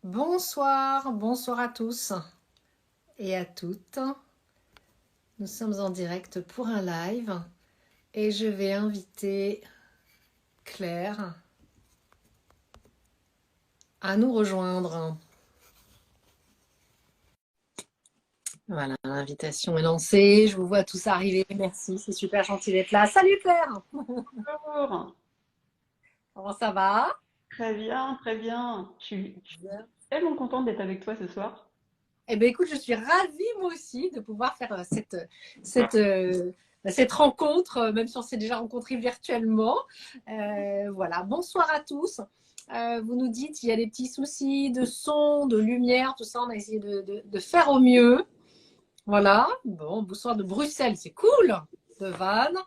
Bonsoir, bonsoir à tous et à toutes. Nous sommes en direct pour un live et je vais inviter Claire à nous rejoindre. Voilà, l'invitation est lancée. Je vous vois tous arriver. Merci, c'est super gentil d'être là. Salut Claire! Bonjour. Comment ça va? Très bien, très bien. Je suis tellement contente d'être avec toi ce soir. Eh bien, écoute, je suis ravie, moi aussi, de pouvoir faire cette, euh, cette rencontre, même si on s'est déjà rencontrés virtuellement. Voilà, bonsoir à tous. Vous nous dites, il y a des petits soucis de son, de lumière, tout ça, on a essayé de faire au mieux. Voilà, bon, bonsoir de Bruxelles, c'est cool, de Vannes.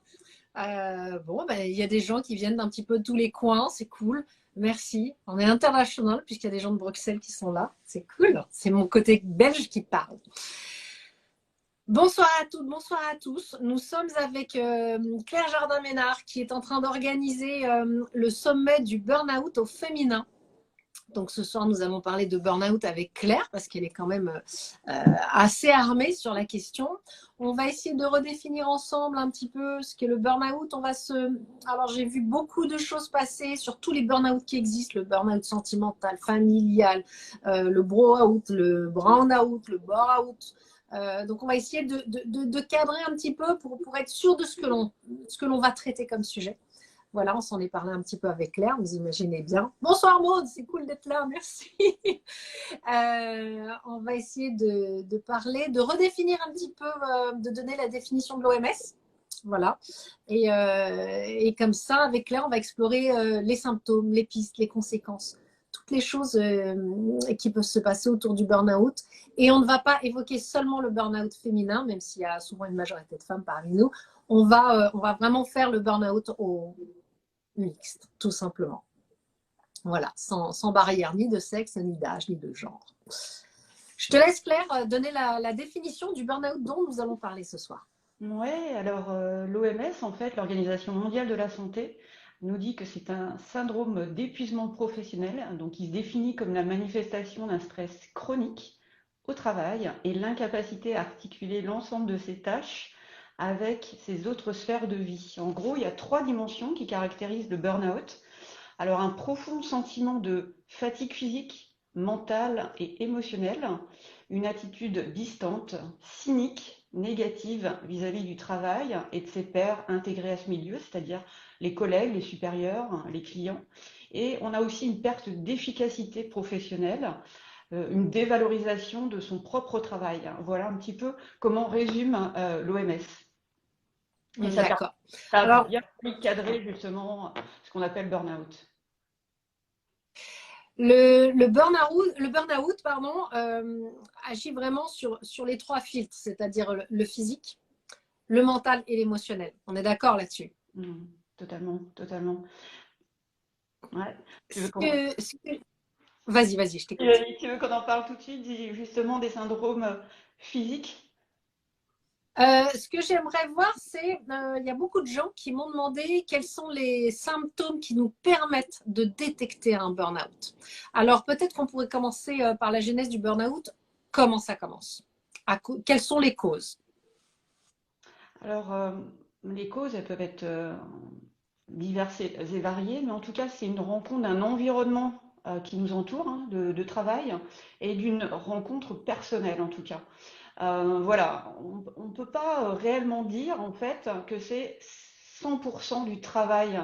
Bon, ben, il y a des gens qui viennent d'un petit peu de tous les coins, c'est cool. Merci. On est international puisqu'il y a des gens de Bruxelles qui sont là. C'est cool. C'est mon côté belge qui parle. Bonsoir à toutes, bonsoir à tous. Nous sommes avec Claire Jardin-Ménard qui est en train d'organiser le sommet du burn-out au féminin. Donc ce soir, nous allons parler de burn-out avec Claire parce qu'elle est quand même assez armée sur la question. On va essayer de redéfinir ensemble un petit peu ce qu'est le burn-out. Alors j'ai vu beaucoup de choses passer sur tous les burn-out qui existent, le burn-out sentimental, familial, le bro-out, le brown-out, le bore-out. Donc on va essayer de cadrer un petit peu pour être sûr de ce que l'on va traiter comme sujet. Voilà, on s'en est parlé un petit peu avec Claire, vous imaginez bien. Bonsoir Maud, c'est cool d'être là, merci. On va essayer de parler, de redéfinir un petit peu, de donner la définition de l'OMS. Voilà. Et comme ça, avec Claire, on va explorer les symptômes, les pistes, les conséquences, toutes les choses qui peuvent se passer autour du burn-out. Et on ne va pas évoquer seulement le burn-out féminin, même s'il y a souvent une majorité de femmes parmi nous. On va vraiment faire le burn-out au mixte, tout simplement. Voilà, sans barrière ni de sexe, ni d'âge, ni de genre. Je te laisse, Claire, donner la définition du burn-out dont nous allons parler ce soir. Oui, alors l'OMS, en fait, l'Organisation mondiale de la santé, nous dit que c'est un syndrome d'épuisement professionnel, donc il se définit comme la manifestation d'un stress chronique au travail et l'incapacité à articuler l'ensemble de ses tâches avec ses autres sphères de vie. En gros, il y a trois dimensions qui caractérisent le burn-out. Alors, un profond sentiment de fatigue physique, mentale et émotionnelle, une attitude distante, cynique, négative vis-à-vis du travail et de ses pairs intégrés à ce milieu, c'est-à-dire les collègues, les supérieurs, les clients. Et on a aussi une perte d'efficacité professionnelle, une dévalorisation de son propre travail. Voilà un petit peu comment résume l'OMS. Et ça D'accord. a Alors, bien cadré justement ce qu'on appelle burn-out. le burn-out pardon, agit vraiment sur les trois filtres, c'est-à-dire le physique, le mental et l'émotionnel. On est d'accord là-dessus. Totalement, totalement. Ouais. Tu veux Ce qu'on que, ce que... Vas-y, vas-y, je t'écoute. tu veux qu'on en parle tout de suite, justement des syndromes physiques? Ce que j'aimerais voir, c'est, il y a beaucoup de gens qui m'ont demandé quels sont les symptômes qui nous permettent de détecter un burn-out. Alors peut-être qu'on pourrait commencer par la genèse du burn-out. Comment ça commence? Quelles sont les causes? Alors, les causes, elles peuvent être diverses et variées, mais en tout cas, c'est une rencontre d'un environnement qui nous entoure, hein, de travail, et d'une rencontre personnelle, en tout cas. Voilà, on ne peut pas réellement dire, en fait, que c'est 100% du travail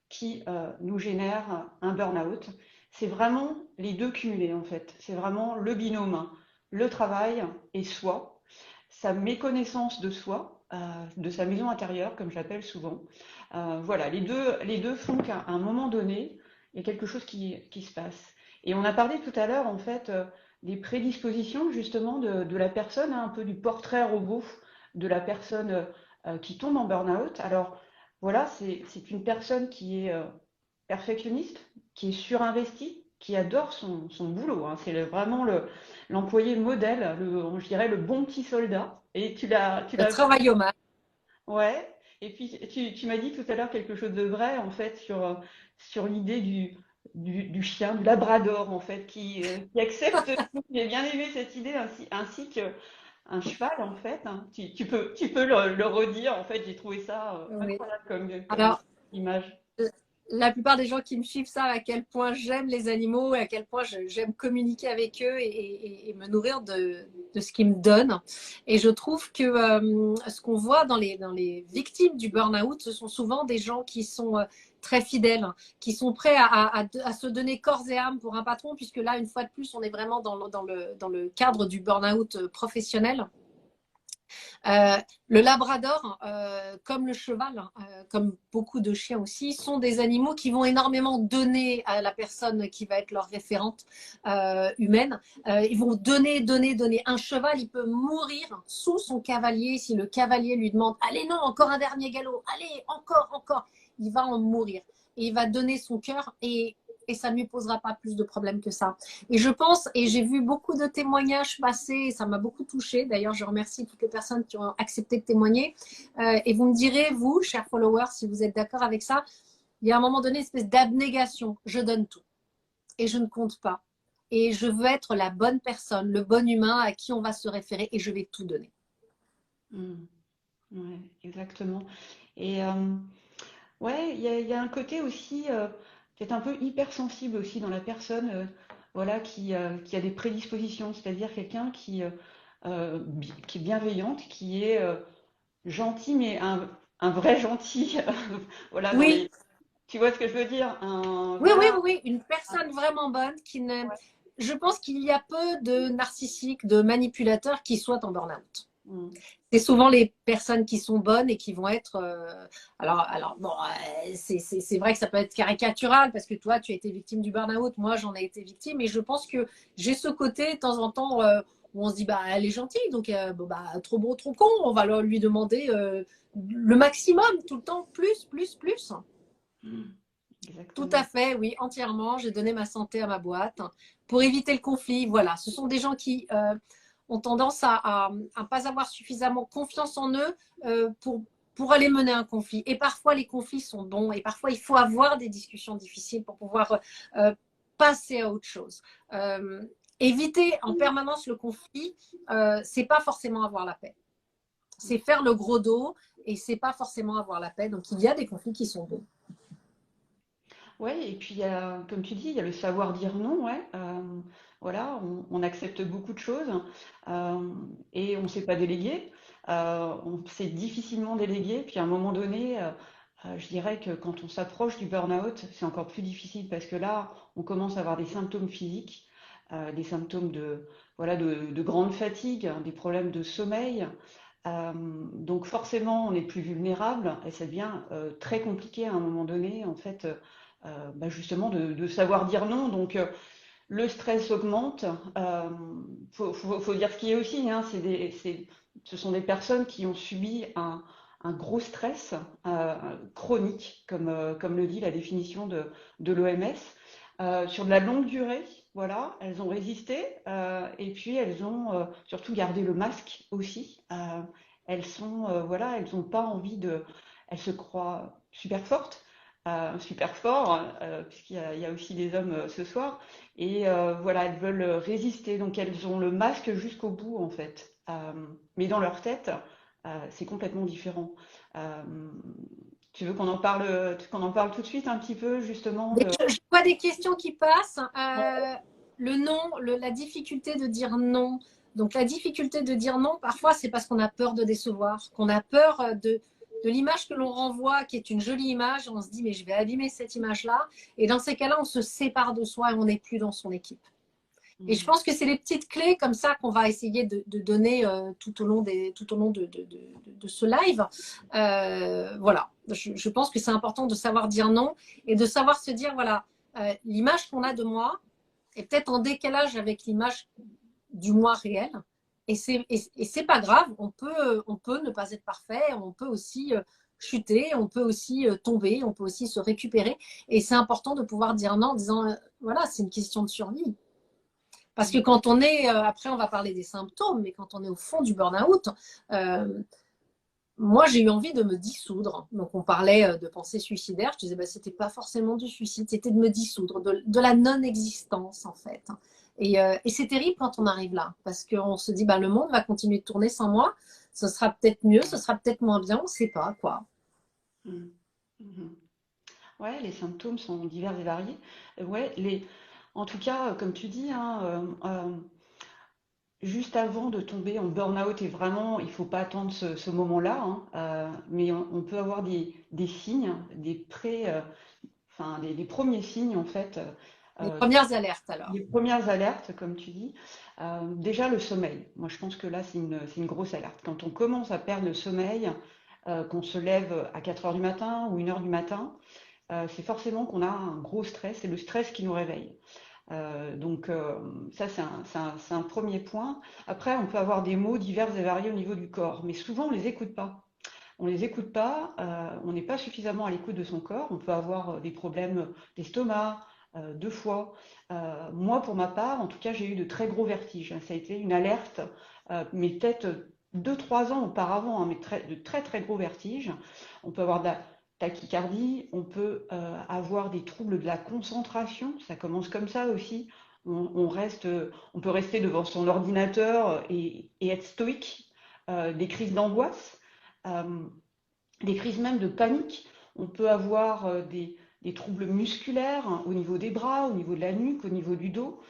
qui nous génère un burn-out. C'est vraiment les deux cumulés, en fait. C'est vraiment le binôme, le travail et soi, sa méconnaissance de soi, de sa maison intérieure, comme je l'appelle souvent. Voilà, les deux font qu'à un moment donné, il y a quelque chose qui se passe. Et on a parlé tout à l'heure, en fait, des prédispositions justement de la personne, hein, un peu du portrait robot de la personne qui tombe en burn-out. Alors voilà, c'est une personne qui est perfectionniste, qui est surinvestie, qui adore son boulot, hein. C'est vraiment l'employé modèle, je dirais le bon petit soldat. Et tu Le l'as, travail au mal. ouais. Et puis tu m'as dit tout à l'heure quelque chose de vrai en fait sur l'idée du chien, du labrador en fait, qui accepte tout. J'ai bien aimé cette idée ainsi qu'un cheval en fait, hein. Tu peux le redire en fait, j'ai trouvé ça Oui. incroyable comme Alors, image. la plupart des gens qui me suivent savent à quel point j'aime les animaux et à quel point j'aime communiquer avec eux et me nourrir de ce qu'ils me donnent. Et je trouve que ce qu'on voit dans les victimes du burn-out, ce sont souvent des gens qui sont très fidèles, qui sont prêts à se donner corps et âme pour un patron, puisque là, une fois de plus, on est vraiment dans le cadre du burn-out professionnel. Euh, le labrador, comme le cheval, comme beaucoup de chiens aussi, sont des animaux qui vont énormément donner à la personne qui va être leur référente humaine. Ils vont donner, donner, donner. Un cheval, il peut mourir sous son cavalier si le cavalier lui demande « Allez, non, encore un dernier galop. Allez, encore, encore. » Il va en mourir. Et il va donner son cœur et ça ne lui posera pas plus de problèmes que ça. Et je pense, et j'ai vu beaucoup de témoignages passer, et ça m'a beaucoup touchée. D'ailleurs, je remercie toutes les personnes qui ont accepté de témoigner. Et vous me direz, vous, chers followers, si vous êtes d'accord avec ça, il y a un moment donné une espèce d'abnégation. Je donne tout et je ne compte pas. Et je veux être la bonne personne, le bon humain à qui on va se référer et je vais tout donner. Mm. Ouais, exactement. Et ouais, il y a un côté aussi peut-être un peu hypersensible aussi dans la personne, voilà, qui a des prédispositions, c'est-à-dire quelqu'un qui est bienveillante, qui est gentil, mais un vrai gentil, voilà, Oui, tu vois ce que je veux dire? oui, oui, Voilà. oui, oui. Une personne vraiment bonne qui ne. Je pense qu'il y a peu de narcissiques, de manipulateurs qui soient en burn-out. Mm. C'est souvent les personnes qui sont bonnes et qui vont être. Alors bon, c'est vrai que ça peut être caricatural parce que toi, tu as été victime du burn-out, moi, j'en ai été victime. Et je pense que j'ai ce côté, de temps en temps, où on se dit, bah, elle est gentille, donc bon, bah, trop beau, trop con, on va lui demander le maximum, tout le temps, plus, plus, plus. Mm. Tout à Exactement. fait, oui, entièrement. J'ai donné ma santé à ma boîte pour éviter le conflit. Voilà, ce sont des gens qui ont tendance à pas avoir suffisamment confiance en eux pour aller mener un conflit. Et parfois, les conflits sont bons et parfois, il faut avoir des discussions difficiles pour pouvoir passer à autre chose. Éviter en permanence le conflit, c'est pas forcément avoir la paix. C'est faire le gros dos et c'est pas forcément avoir la paix. Donc, il y a des conflits qui sont bons. Ouais, et puis il y a, comme tu dis, il y a le savoir dire non, ouais. Voilà, on accepte beaucoup de choses et on ne sait pas déléguer. On sait difficilement déléguer. Puis à un moment donné, je dirais que quand on s'approche du burn-out, c'est encore plus difficile parce que là, on commence à avoir des symptômes physiques, des symptômes voilà, de grande fatigue, hein, des problèmes de sommeil. Euh, donc forcément, on est plus vulnérable et ça devient très compliqué à un moment donné, en fait. Bah, justement de savoir dire non. Donc le stress augmente. Faut dire ce qui est aussi. Hein, ce sont des personnes qui ont subi un gros stress chronique, comme le dit la définition de l'OMS, sur de la longue durée. Voilà, elles ont résisté et puis elles ont surtout gardé le masque aussi. Voilà, elles n'ont pas envie elles se croient super fortes, super fort, il y a aussi des hommes ce soir. Et voilà, elles veulent résister, donc elles ont le masque jusqu'au bout en fait. Mais dans leur tête, c'est complètement différent. Euh, Tu veux qu'on en parle tout de suite un petit peu justement de... Je vois des questions qui passent. Ouais. Le non, la difficulté de dire non. Donc la difficulté de dire non, parfois c'est parce qu'on a peur de décevoir, qu'on a peur de l'image que l'on renvoie, qui est une jolie image. On se dit mais je vais abîmer cette image-là. Et dans ces cas-là, on se sépare de soi et on n'est plus dans son équipe. Et je Mm. pense que c'est les petites clés comme ça qu'on va essayer de donner tout au long de ce live. Voilà, je pense que c'est important de savoir dire non et de savoir se dire, voilà, l'image qu'on a de moi est peut-être en décalage avec l'image du moi réel. Et c'est pas grave, on peut ne pas être parfait, on peut aussi chuter, on peut aussi tomber, on peut aussi se récupérer. Et c'est important de pouvoir dire non en disant, voilà, c'est une question de survie. Parce que Mm. quand on est, après on va parler des symptômes, mais quand on est au fond du burn-out, euh, moi, j'ai eu envie de me dissoudre. Donc, on parlait de pensée suicidaire. Je disais, bah, c'était pas forcément du suicide, c'était de me dissoudre, de la non-existence, en fait. Et c'est terrible quand on arrive là, parce qu'on se dit, bah, le monde va continuer de tourner sans moi. Ce sera peut-être mieux, ce sera peut-être moins bien, on ne sait pas, quoi. Mm. Mhm. Ouais, les symptômes sont divers et variés. Ouais, en tout cas, comme tu dis, hein, juste avant de tomber en burn-out, et vraiment, il faut pas attendre ce moment-là, hein, mais on peut avoir des signes, enfin, des premiers signes en fait, Les euh, premières alertes, les alors. premières alertes, comme tu dis. Déjà le sommeil. Moi, je pense que là, c'est une grosse alerte. Quand on commence à perdre le sommeil, qu'on se lève à 4 heures du matin ou 1 heure du matin, c'est forcément qu'on a un gros stress. C'est le stress qui nous réveille. Donc ça, c'est un premier point. Après, on peut avoir des maux divers et variés au niveau du corps, mais souvent, on les écoute pas. On les écoute pas, on n'est pas suffisamment à l'écoute de son corps. On peut avoir des problèmes d'estomac, de foie. Moi, pour ma part, en tout cas, j'ai eu de très gros vertiges. Ça a été une alerte, mais peut-être 2, 3 ans auparavant, hein, mais de très très gros vertiges. On peut avoir de la tachycardie, on peut avoir des troubles de la concentration. Ça commence comme ça aussi. On peut rester devant son ordinateur et être stoïque. Des crises d'angoisse. Euh, des crises même de panique. On peut avoir des troubles musculaires, hein, au niveau des bras, au niveau de la nuque, au niveau du dos.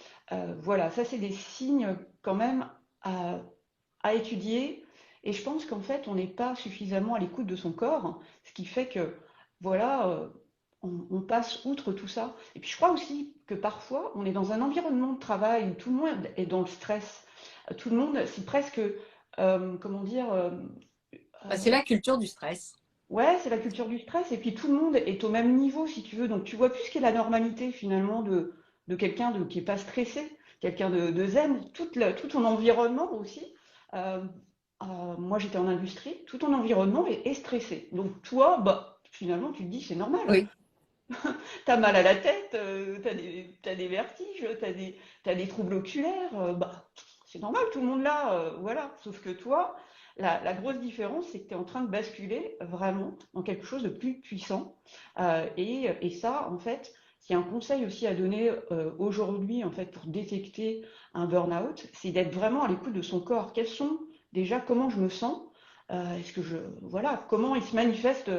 Voilà, ça c'est des signes quand même à, à étudier. Et je pense qu'en fait, on n'est pas suffisamment à l'écoute de son corps, ce qui fait que, voilà, on passe outre tout ça. Et puis je crois aussi que parfois, on est dans un environnement de travail où tout le monde est dans le stress. Tout le monde, c'est presque, comment dire, Bah, c'est la culture du stress. ouais, c'est la culture du stress, et puis tout le monde est au même niveau, si tu veux. Donc tu vois plus ce qu'est la normalité finalement de quelqu'un qui est pas stressé, quelqu'un de zen, tout ton environnement aussi. Euh, Moi j'étais en industrie, tout ton environnement est stressé. Donc toi, bah finalement tu te dis c'est normal. Oui. T'as mal à la tête, t'as des vertiges, t'as des troubles oculaires, bah, c'est normal, tout le monde là, voilà. Sauf que toi, la grosse différence, c'est que tu es en train de basculer vraiment dans quelque chose de plus puissant. Et ça, en fait, s'il y a un conseil aussi à donner aujourd'hui, en fait, pour détecter un burn-out, c'est d'être vraiment à l'écoute de son corps. Quels sont déjà, comment je me sens? Est-ce que voilà, comment il se manifeste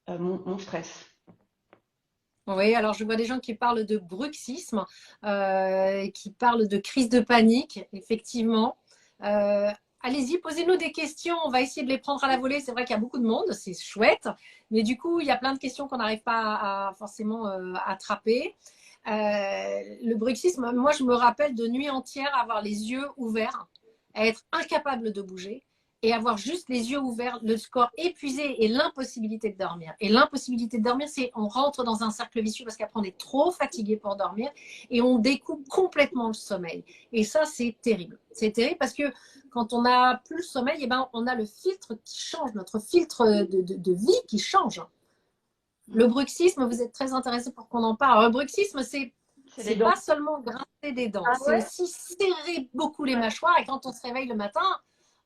mon stress? Oui, alors je vois des gens qui parlent de bruxisme, qui parlent de crise de panique, effectivement. Euh, Allez-y, posez-nous des questions, on va essayer de les prendre à la volée. C'est vrai qu'il y a beaucoup de monde, c'est chouette, mais du coup, il y a plein de questions qu'on n'arrive pas à forcément attraper. Le bruxisme, moi, je me rappelle de nuits entières avoir les yeux ouverts, à être incapable de bouger et avoir juste les yeux ouverts, le corps épuisé et l'impossibilité de dormir. Et l'impossibilité de dormir, c'est on rentre dans un cercle vicieux parce qu'après on est trop fatigué pour dormir et on découpe complètement le sommeil. Et ça, c'est terrible. C'est terrible parce que quand on n'a plus le sommeil, eh ben, on a le filtre qui change, notre filtre de vie qui change. Le bruxisme, vous êtes très intéressé pour qu'on en parle. Alors, le bruxisme, C'est les c'est dents. pas seulement grincer des dents, Ah c'est ouais? aussi serrer beaucoup les mâchoires. Et quand on se réveille le matin,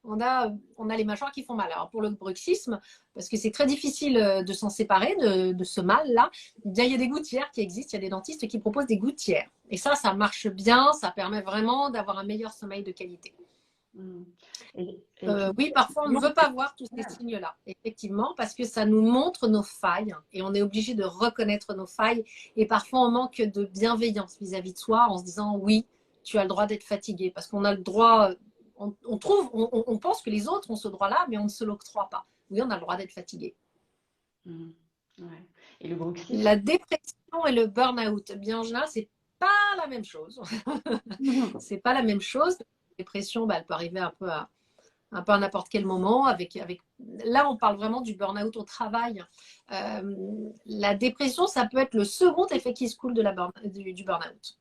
on a les mâchoires qui font mal. Alors pour le bruxisme, parce que c'est très difficile de s'en séparer de ce mal-là, eh bien, il y a des gouttières qui existent, il y a des dentistes qui proposent des gouttières. Et ça marche bien, ça permet vraiment d'avoir un meilleur sommeil de qualité. Mm. Et puis, Oui, parfois on ne non, veut pas voir tous ces signes-là, effectivement, parce que ça nous montre nos failles et on est obligé de reconnaître nos failles. Et parfois on manque de bienveillance vis-à-vis de soi en se disant oui, tu as le droit d'être fatigué, parce qu'on a le droit, on pense que les autres ont ce droit-là, mais on ne se l'octroie pas. Oui, on a le droit d'être fatigué. mm, ouais. Et le bruxisme? La dépression et le burn-out, bien en général, c'est pas la même chose. C'est pas la même chose. La dépression, bah, elle peut arriver un peu à n'importe quel moment. Là, on parle vraiment du burn-out au travail. La dépression, ça peut être le second effet qui se coule du burn-out.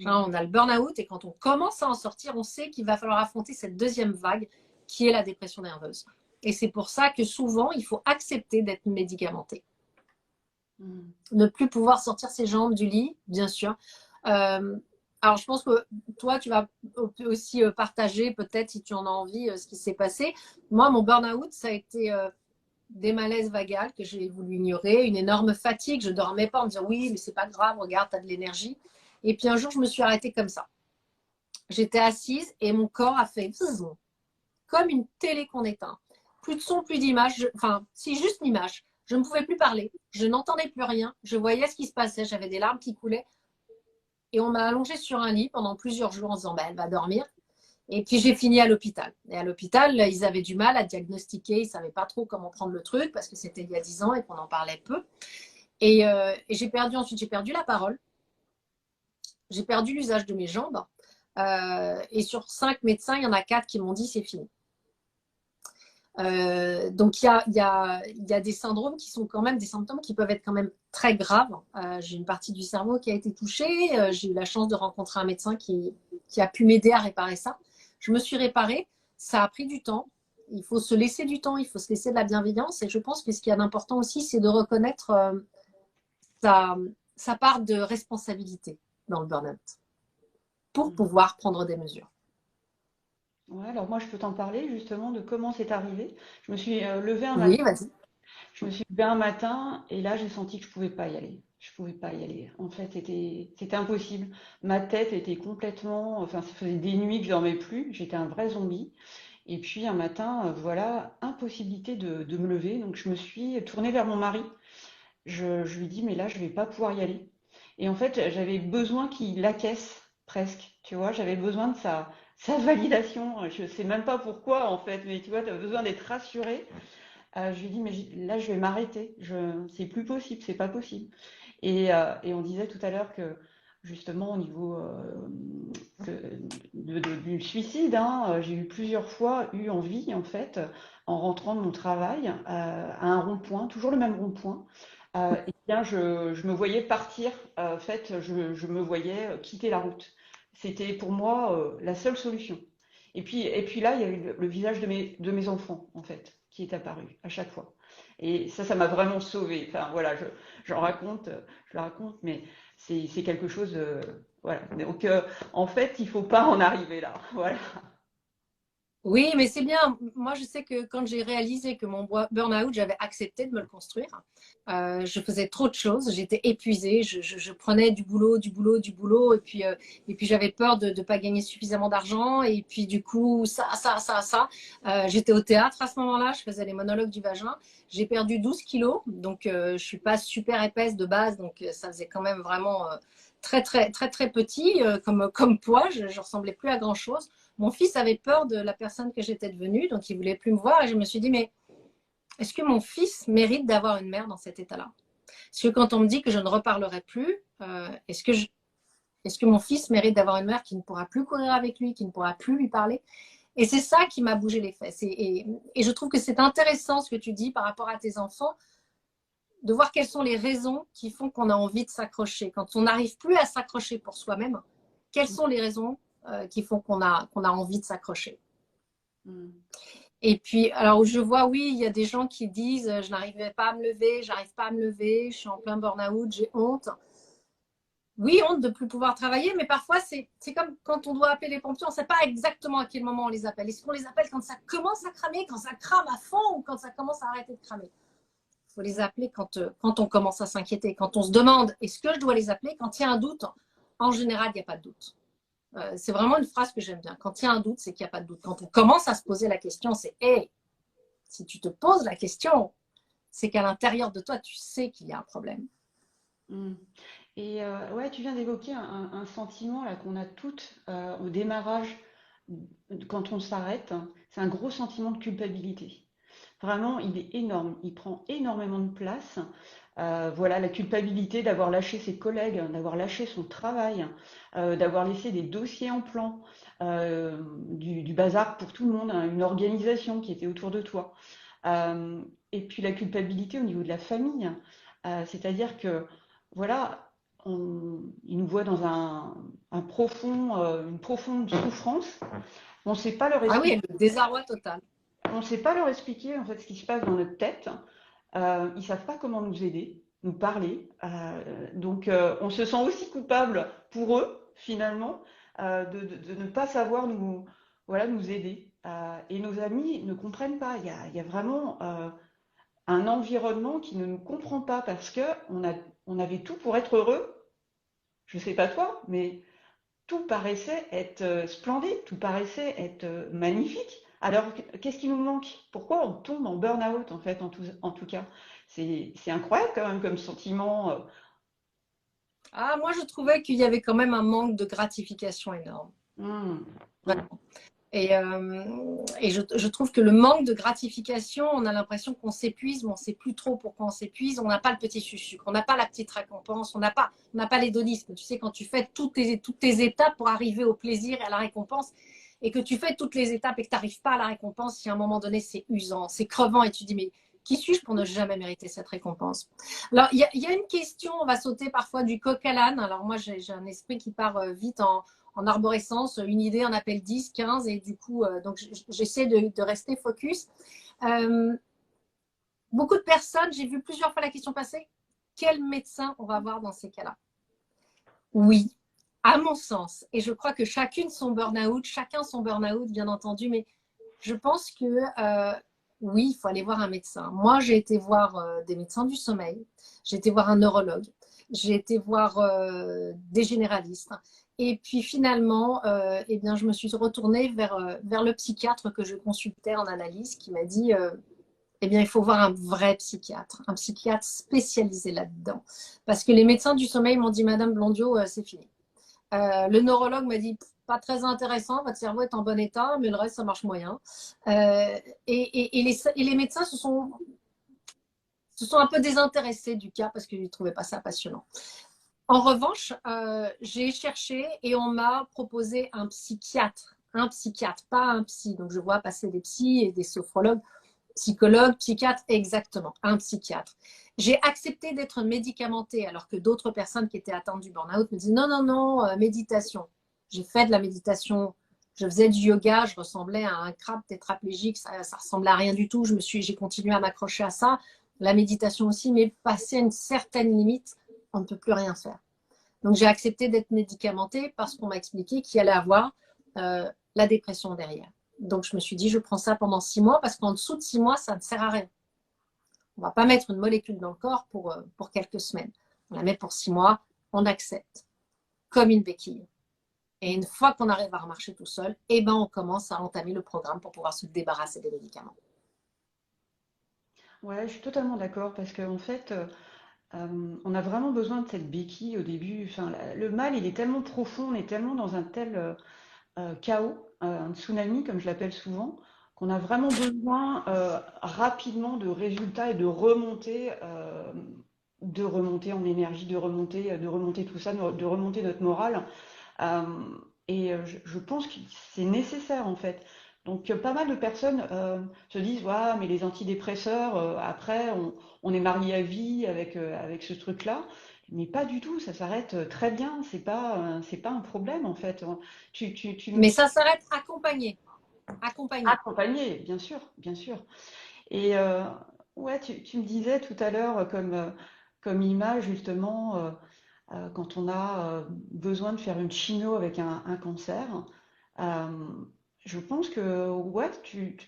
On a le burn-out et quand on commence à en sortir, on sait qu'il va falloir affronter cette deuxième vague qui est la dépression nerveuse. Et c'est pour ça que souvent, il faut accepter d'être médicamenté. Mm. Ne plus pouvoir sortir ses jambes du lit, bien sûr. Alors, je pense que toi, tu vas aussi partager, peut-être, si tu en as envie, ce qui s'est passé. Moi, mon burn-out, ça a été des malaises vagales que j'ai voulu ignorer, une énorme fatigue. Je ne dormais pas en me disant oui, mais c'est pas grave, regarde, tu as de l'énergie. Et puis un jour, je me suis arrêtée comme ça. J'étais assise et mon corps a fait comme une télé qu'on éteint. Plus de son, plus d'image. Enfin, si, juste l'image. Je ne pouvais plus parler. Je n'entendais plus rien. Je voyais ce qui se passait. J'avais des larmes qui coulaient. Et on m'a allongée sur un lit pendant plusieurs jours en disant, bah, elle va dormir. Et puis j'ai fini à l'hôpital. Et à l'hôpital, ils avaient du mal à diagnostiquer. Ils ne savaient pas trop comment prendre le truc parce que c'était il y a 10 ans et qu'on en parlait peu. Et j'ai perdu ensuite, j'ai perdu la parole. J'ai perdu l'usage de mes jambes. Et sur 5 médecins, il y en a 4 qui m'ont dit c'est fini. Donc il y a des syndromes qui sont quand même des symptômes qui peuvent être quand même très graves. J'ai une partie du cerveau qui a été touchée. J'ai eu la chance de rencontrer un médecin qui a pu m'aider à réparer ça. Je me suis réparée. Ça a pris du temps. Il faut se laisser du temps. Il faut se laisser de la bienveillance. Et je pense que ce qui est important aussi, c'est de reconnaître sa part de responsabilité dans le burn-out pour pouvoir prendre des mesures. Ouais, alors moi je peux t'en parler justement de comment c'est arrivé. Je me suis levée un Oui, matin, vas-y. je me suis levée un matin et là j'ai senti que je pouvais pas y aller. Je pouvais pas y aller. En fait, c'était impossible. Ma tête était complètement, enfin ça faisait des nuits que je dormais plus. J'étais un vrai zombie. Et puis un matin, voilà, impossibilité de me lever. Donc je me suis tournée vers mon mari. Je lui dis mais là je vais pas pouvoir y aller. Et en fait j'avais besoin qu'il l'acquiesce presque. Tu vois, j'avais besoin de sa validation. Je sais même pas pourquoi en fait, mais tu vois, tu as besoin d'être rassuré. Je lui dis, mais là, je vais m'arrêter. C'est plus possible, c'est pas possible. Et on disait tout à l'heure que, justement, au niveau du suicide, hein, j'ai eu plusieurs fois eu envie, en fait, en rentrant de mon travail, à un rond-point, toujours le même rond-point. Et bien, je me voyais partir. En fait, je me voyais quitter la route. C'était pour moi la seule solution. Et puis là, il y a eu le visage de mes enfants, en fait, qui est apparu à chaque fois. Et ça m'a vraiment sauvée. Enfin, voilà, j'en raconte, je le raconte, mais c'est quelque chose. Voilà. Donc, en fait, il faut pas en arriver là. Voilà. Oui, mais c'est bien. Moi, je sais que quand j'ai réalisé que mon burn-out, j'avais accepté de me le construire. Je faisais trop de choses, j'étais épuisée, je prenais du boulot, du boulot, du boulot, et puis j'avais peur de ne pas gagner suffisamment d'argent, et puis du coup, ça. J'étais au théâtre à ce moment-là, je faisais les monologues du vagin. J'ai perdu 12 kilos, donc je suis pas super épaisse de base, donc ça faisait quand même vraiment très, très, très, très petit comme poids, je ressemblais plus à grand-chose. Mon fils avait peur de la personne que j'étais devenue, donc il voulait plus me voir, et je me suis dit, mais est-ce que mon fils mérite d'avoir une mère dans cet état-là? Parce que quand on me dit que je ne reparlerai plus, est-ce que mon fils mérite d'avoir une mère qui ne pourra plus courir avec lui, qui ne pourra plus lui parler? Et c'est ça qui m'a bougé les fesses. Et je trouve que c'est intéressant ce que tu dis par rapport à tes enfants, de voir quelles sont les raisons qui font qu'on a envie de s'accrocher. Quand on n'arrive plus à s'accrocher pour soi-même, quelles sont les raisons qui font qu'on a envie de s'accrocher? Mm. Et puis, alors je vois, oui, il y a des gens qui disent je n'arrivais pas à me lever, j'arrive pas à me lever, je suis en plein burn-out, j'ai honte. Oui, honte de ne plus pouvoir travailler, mais parfois c'est comme quand on doit appeler les pompiers, on ne sait pas exactement à quel moment on les appelle. Est-ce qu'on les appelle quand ça commence à cramer, quand ça crame à fond ou quand ça commence à arrêter de cramer? Il faut les appeler quand on commence à s'inquiéter, quand on se demande est-ce que je dois les appeler, quand il y a un doute. En général, il n'y a pas de doute. C'est vraiment une phrase que j'aime bien. Quand il y a un doute, c'est qu'il n'y a pas de doute. Quand on commence à se poser la question, c'est hey, si tu te poses la question, c'est qu'à l'intérieur de toi, tu sais qu'il y a un problème. Mm. Et ouais, tu viens d'évoquer un sentiment là qu'on a toutes au démarrage quand on s'arrête. C'est un gros sentiment de culpabilité. Vraiment, il est énorme. Il prend énormément de place. Voilà, la culpabilité d'avoir lâché ses collègues, d'avoir lâché son travail, d'avoir laissé des dossiers en plan, du bazar pour tout le monde, hein, une organisation qui était autour de toi. Euh, et puis la culpabilité au niveau de la famille, c'est-à-dire que voilà, ils nous voient dans une profonde souffrance. On ne sait pas leur Ah expliquer. oui, le désarroi total. On sait pas leur expliquer en fait ce qui se passe dans notre tête. Ils savent pas comment nous aider, nous parler. Donc on se sent aussi coupable pour eux. finalement, de ne pas savoir voilà, nous aider. Et nos amis ne comprennent pas. Il y a vraiment un environnement qui ne nous comprend pas parce que on avait tout pour être heureux. Je sais pas toi, mais tout paraissait être splendide, tout paraissait être magnifique. Alors, qu'est-ce qui nous manque? Pourquoi on tombe en burn-out, en fait, en tout cas? C'est incroyable quand même comme sentiment. Ah, moi, je trouvais qu'il y avait quand même un manque de gratification énorme. Hum, hum. Vraiment. Et je trouve que le manque de gratification, on a l'impression qu'on s'épuise, mais on ne sait plus trop pourquoi on s'épuise. On n'a pas le petit sucre, on n'a pas la petite récompense, on n'a pas l'hédonisme. Tu sais, quand tu fais toutes tes étapes pour arriver au plaisir et à la récompense, et que tu fais toutes les étapes et que tu n'arrives pas à la récompense, si à un moment donné, c'est usant, c'est crevant, et tu dis, mais qui suis-je pour ne jamais mériter cette récompense? Alors, il y a une question, on va sauter parfois du coq à l'âne. Alors, moi, j'ai un esprit qui part vite en arborescence, une idée en appelle 10, 15, et du coup, donc j'essaie de rester focus. Euh, Beaucoup de personnes, j'ai vu plusieurs fois la question passer, quel médecin on va avoir dans ces cas-là? Oui, à mon sens, et je crois que chacun son burn-out, bien entendu, mais je pense que oui, il faut aller voir un médecin. Moi, j'ai été voir des médecins du sommeil, j'ai été voir un neurologue, j'ai été voir des généralistes. Et puis finalement, eh bien, je me suis retournée vers le psychiatre que je consultais en analyse qui m'a dit eh bien, il faut voir un psychiatre spécialisé là-dedans. Parce que les médecins du sommeil m'ont dit, Madame Blondiot, c'est fini. Le neurologue m'a dit, pas très intéressant, votre cerveau est en bon état, mais le reste, ça marche moyen. Et les médecins se sont un peu désintéressés du cas parce qu'ils ne trouvaient pas ça passionnant. En revanche, j'ai cherché et on m'a proposé un psychiatre, pas un psy. Donc, je vois passer des psys et des sophrologues, psychologues, psychiatres, exactement, un psychiatre. J'ai accepté d'être médicamentée alors que d'autres personnes qui étaient atteintes du burn-out me disaient non, non, non, méditation. J'ai fait de la méditation, je faisais du yoga, je ressemblais à un crabe tétraplégique, ça ressemblait à rien du tout. J'ai continué à m'accrocher à ça. La méditation aussi, mais passé une certaine limite, on ne peut plus rien faire. Donc j'ai accepté d'être médicamentée parce qu'on m'a expliqué qu'il allait avoir la dépression derrière. Donc je me suis dit, je prends ça pendant 6 mois parce qu'en dessous de 6 mois, ça ne sert à rien. On ne va pas mettre une molécule dans le corps pour quelques semaines. On la met pour 6 mois, on accepte, comme une béquille. Et une fois qu'on arrive à remarcher tout seul, eh ben, on commence à entamer le programme pour pouvoir se débarrasser des médicaments. Ouais, je suis totalement d'accord parce qu'en fait, on a vraiment besoin de cette béquille au début. Enfin, le mal, il est tellement profond, on est tellement dans un tel chaos, un tsunami, comme je l'appelle souvent, qu'on a vraiment besoin rapidement de résultats et de remonter en énergie, de remonter tout ça, de remonter notre morale. Euh, je pense que c'est nécessaire en fait. Donc pas mal de personnes se disent ouais, mais les antidépresseurs, après on est marié à vie avec ce truc-là. Mais pas du tout, ça s'arrête très bien, c'est pas un problème en fait. Mais ça s'arrête accompagné. Accompagné. Accompagné, bien sûr, bien sûr. Et ouais, tu me disais tout à l'heure comme image justement quand on a besoin de faire une chimio avec un cancer. euh, je pense que ouais,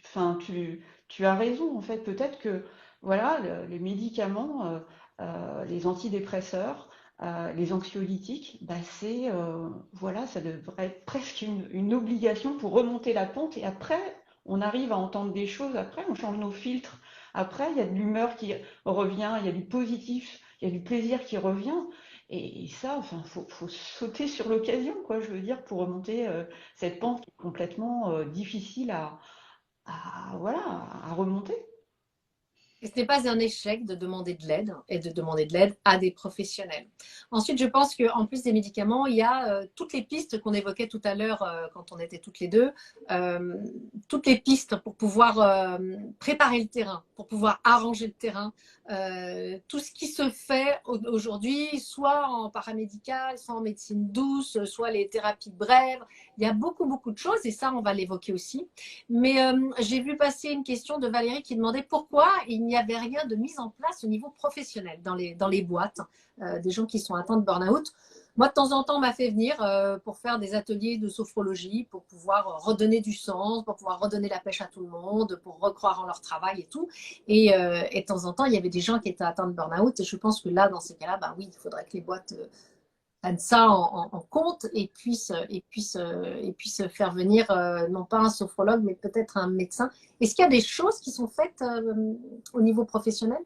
enfin, tu as raison en fait. Peut-être que voilà, les médicaments, les antidépresseurs, les anxiolytiques, bah voilà, ça devrait être presque une obligation pour remonter la pente. Et après, on arrive à entendre des choses. Après, on change nos filtres. Après, il y a de l'humeur qui revient, il y a du positif, il y a du plaisir qui revient. Et ça, enfin, faut sauter sur l'occasion, quoi, je veux dire, pour remonter cette pente qui est complètement difficile voilà, à remonter. Et ce n'est pas un échec de demander de l'aide et de demander de l'aide à des professionnels. Ensuite, je pense qu'en plus des médicaments, il y a toutes les pistes qu'on évoquait tout à l'heure quand on était toutes les deux, euh, toutes les pistes pour pouvoir préparer le terrain, pour pouvoir arranger le terrain, tout ce qui se fait aujourd'hui, soit en paramédical, soit en médecine douce, soit les thérapies brèves. Il y a beaucoup, beaucoup de choses et ça, on va l'évoquer aussi. Mais j'ai vu passer une question de Valérie qui demandait pourquoi il n'y avait rien de mis en place au niveau professionnel dans les boîtes des gens qui sont atteints de burn-out. Moi, de temps en temps, on m'a fait venir pour faire des ateliers de sophrologie, pour pouvoir redonner du sens, pour pouvoir redonner la pêche à tout le monde, pour recroire en leur travail et tout. Et de temps en temps, il y avait des gens qui étaient atteints de burn-out. Et je pense que là, dans ces cas-là, bah oui, il faudrait que les boîtes prennent ça en compte et puissent faire venir non pas un sophrologue, mais peut-être un médecin. Est-ce qu'il y a des choses qui sont faites au niveau professionnel?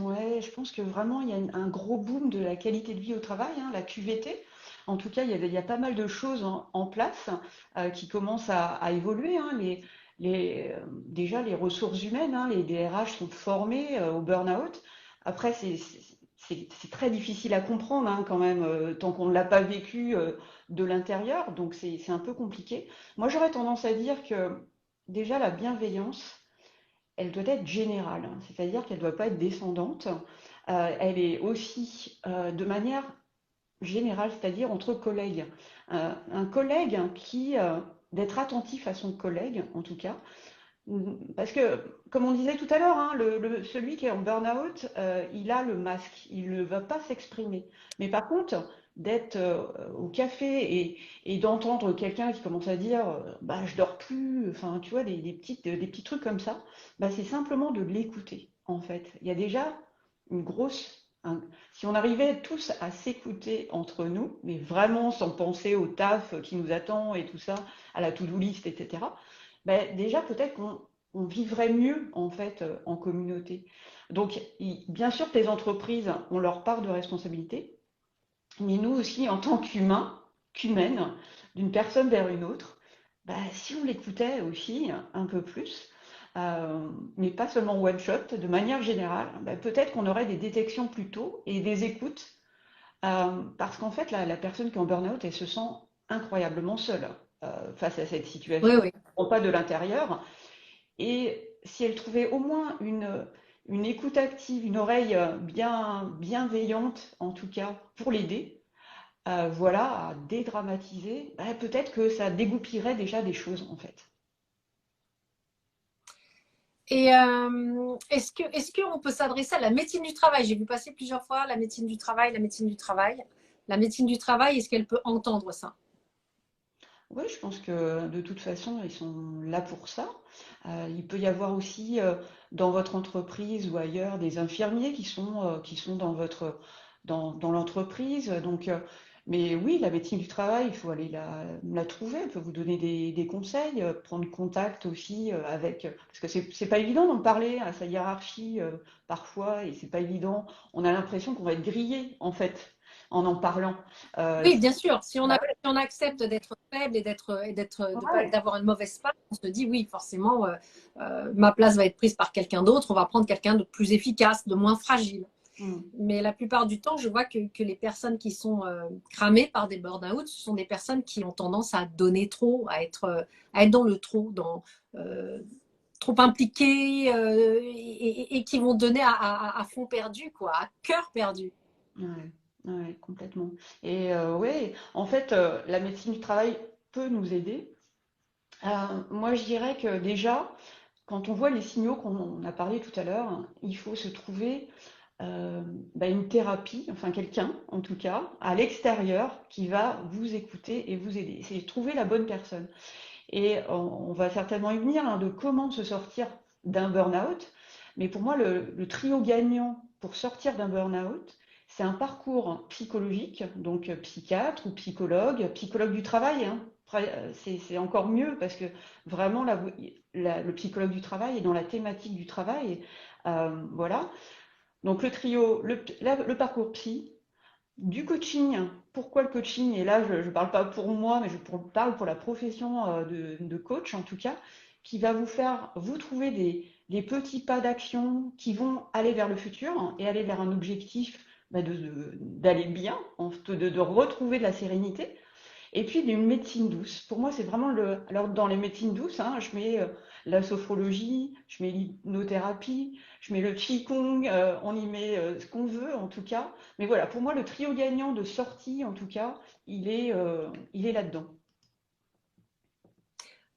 Ouais, je pense que vraiment il y a un gros boom de la qualité de vie au travail, hein, la QVT. En tout cas, il y a pas mal de choses en place qui commencent à évoluer, hein. Déjà, les ressources humaines, hein, les DRH sont formés au burn-out. Après, c'est très difficile à comprendre, hein, quand même, tant qu'on ne l'a pas vécu de l'intérieur. Donc, c'est un peu compliqué. Moi, j'aurais tendance à dire que déjà, la bienveillance, elle doit être générale, hein. C'est-à-dire qu'elle ne doit pas être descendante. Elle est aussi de manière générale, c'est-à-dire entre collègues. Un collègue d'être attentif à son collègue, en tout cas, parce que, comme on disait tout à l'heure, hein, celui qui est en burn-out, il a le masque, il ne va pas s'exprimer. Mais par contre, d'être au café et d'entendre quelqu'un qui commence à dire bah, je dors plus, enfin, tu vois, des petits trucs comme ça, bah, c'est simplement de l'écouter, en fait. Il y a déjà une si on arrivait tous à s'écouter entre nous, mais vraiment sans penser au taf qui nous attend et tout ça, à la to-do list, etc., ben, déjà peut-être qu'on vivrait mieux en fait en communauté. Donc bien sûr que les entreprises ont leur part de responsabilité, mais nous aussi en tant qu'humaines, d'une personne vers une autre, ben, si on l'écoutait aussi un peu plus, mais pas seulement one shot, de manière générale, ben, peut-être qu'on aurait des détections plus tôt et des écoutes, parce qu'en fait la personne qui est en burn-out, elle se sent incroyablement seule face à cette Oui, situation, oui. pas de l'intérieur. Et si elle trouvait au moins une écoute active, une oreille bienveillante, en tout cas, pour l'aider, voilà, à dédramatiser, bah, peut-être que ça dégoupillerait déjà des choses, en fait. Et est-ce qu'on peut s'adresser à la médecine du travail? J'ai vu passer plusieurs fois la médecine du travail, la médecine du travail. La médecine du travail, est-ce qu'elle peut entendre ça? Oui, je pense que de toute façon, ils sont là pour ça. Il peut y avoir aussi dans votre entreprise ou ailleurs des infirmiers qui sont dans l'entreprise. Donc, mais oui, la médecine du travail, il faut aller la trouver. Elle peut vous donner des conseils, prendre contact aussi parce que c'est pas évident d'en parler à sa hiérarchie parfois, et c'est pas évident. On a l'impression qu'on va être grillé en fait en parlant. Euh, Oui, bien sûr. Si on accepte d'être faible ouais. d'avoir une mauvaise passe, on se dit oui, forcément, ma place va être prise par quelqu'un d'autre. On va prendre quelqu'un de plus efficace, de moins fragile. Mm. Mais la plupart du temps, je vois que les personnes qui sont cramées par des burn-out, ce sont des personnes qui ont tendance à donner trop, à être dans le trop, euh, trop impliquées et qui vont donner à fond perdu, quoi, à cœur perdu. Ouais, ouais, complètement. Et ouais, en fait, la médecine du travail peut nous aider. Moi, je dirais que déjà, quand on voit les signaux qu'on a parlé tout à l'heure, il faut se trouver bah, une thérapie, enfin quelqu'un, en tout cas, à l'extérieur, qui va vous écouter et vous aider. C'est trouver la bonne personne. Et on va certainement y venir, hein, de comment se sortir d'un burn-out. Mais pour moi, le trio gagnant pour sortir d'un burn-out, c'est un parcours psychologique, donc psychiatre ou psychologue du travail, hein. Après, c'est encore mieux parce que vraiment, le psychologue du travail est dans la thématique du travail. Voilà. Donc le trio, le parcours psy, du coaching. Pourquoi le coaching? Et là, je ne parle pas pour moi, mais parle pour la profession de coach, en tout cas, qui va vous faire, vous trouver des petits pas d'action qui vont aller vers le futur et aller vers un objectif, bah, d'aller bien, de retrouver de la sérénité. Et puis d'une médecine douce. Pour moi, c'est vraiment Alors, dans les médecines douces, hein, je mets la sophrologie, je mets l'hypnothérapie, je mets le qigong, on y met ce qu'on veut, en tout cas. Mais voilà, pour moi, le trio gagnant de sortie, en tout cas, il est là-dedans.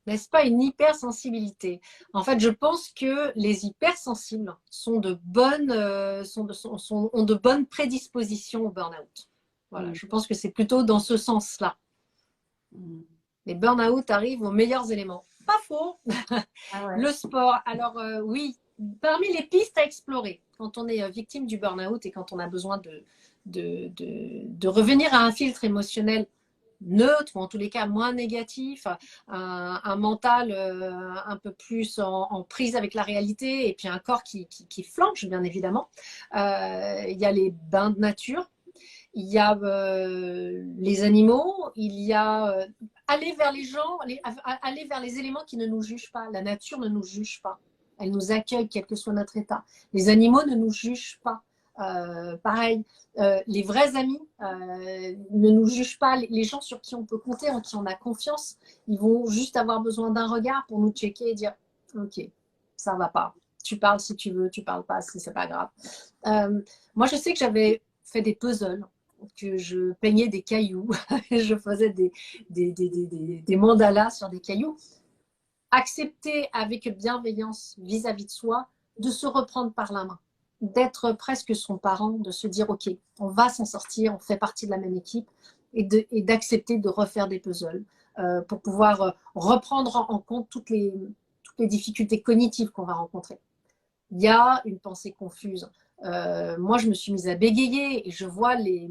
N'est-ce pas une hypersensibilité? En fait, je pense que les hypersensibles sont ont de bonnes prédispositions au burn-out. Voilà, Mm. je pense que c'est plutôt dans ce sens-là. Mm. Les burn-out arrivent aux meilleurs éléments. Pas faux. Ah ouais. Le sport. Alors oui, parmi les pistes à explorer quand on est victime du burn-out et quand on a besoin de revenir à un filtre émotionnel neutre ou en tous les cas moins négatif, un mental un peu plus en prise avec la réalité et puis un corps qui flanche bien évidemment. Il y a les bains de nature, il y a les animaux, il y a aller vers les gens, aller vers les éléments qui ne nous jugent pas. La nature ne nous juge pas. Elle nous accueille, quel que soit notre état. Les animaux ne nous jugent pas. Pareil, les vrais amis ne nous jugent pas. Les gens sur qui on peut compter, en qui on a confiance, ils vont juste avoir besoin d'un regard pour nous checker et dire ok, ça va pas. Tu parles si tu veux, tu parles pas si c'est pas grave. Moi, je sais que j'avais fait des puzzles, que je peignais des cailloux, je faisais des mandalas sur des cailloux. Accepter avec bienveillance vis-à-vis de soi de se reprendre par la main, d'être presque son parent, de se dire ok, on va s'en sortir, on fait partie de la même équipe et d'accepter de refaire des puzzles pour pouvoir reprendre en compte toutes les difficultés cognitives qu'on va rencontrer. Il y a une pensée confuse. Moi, je me suis mise à bégayer et je vois les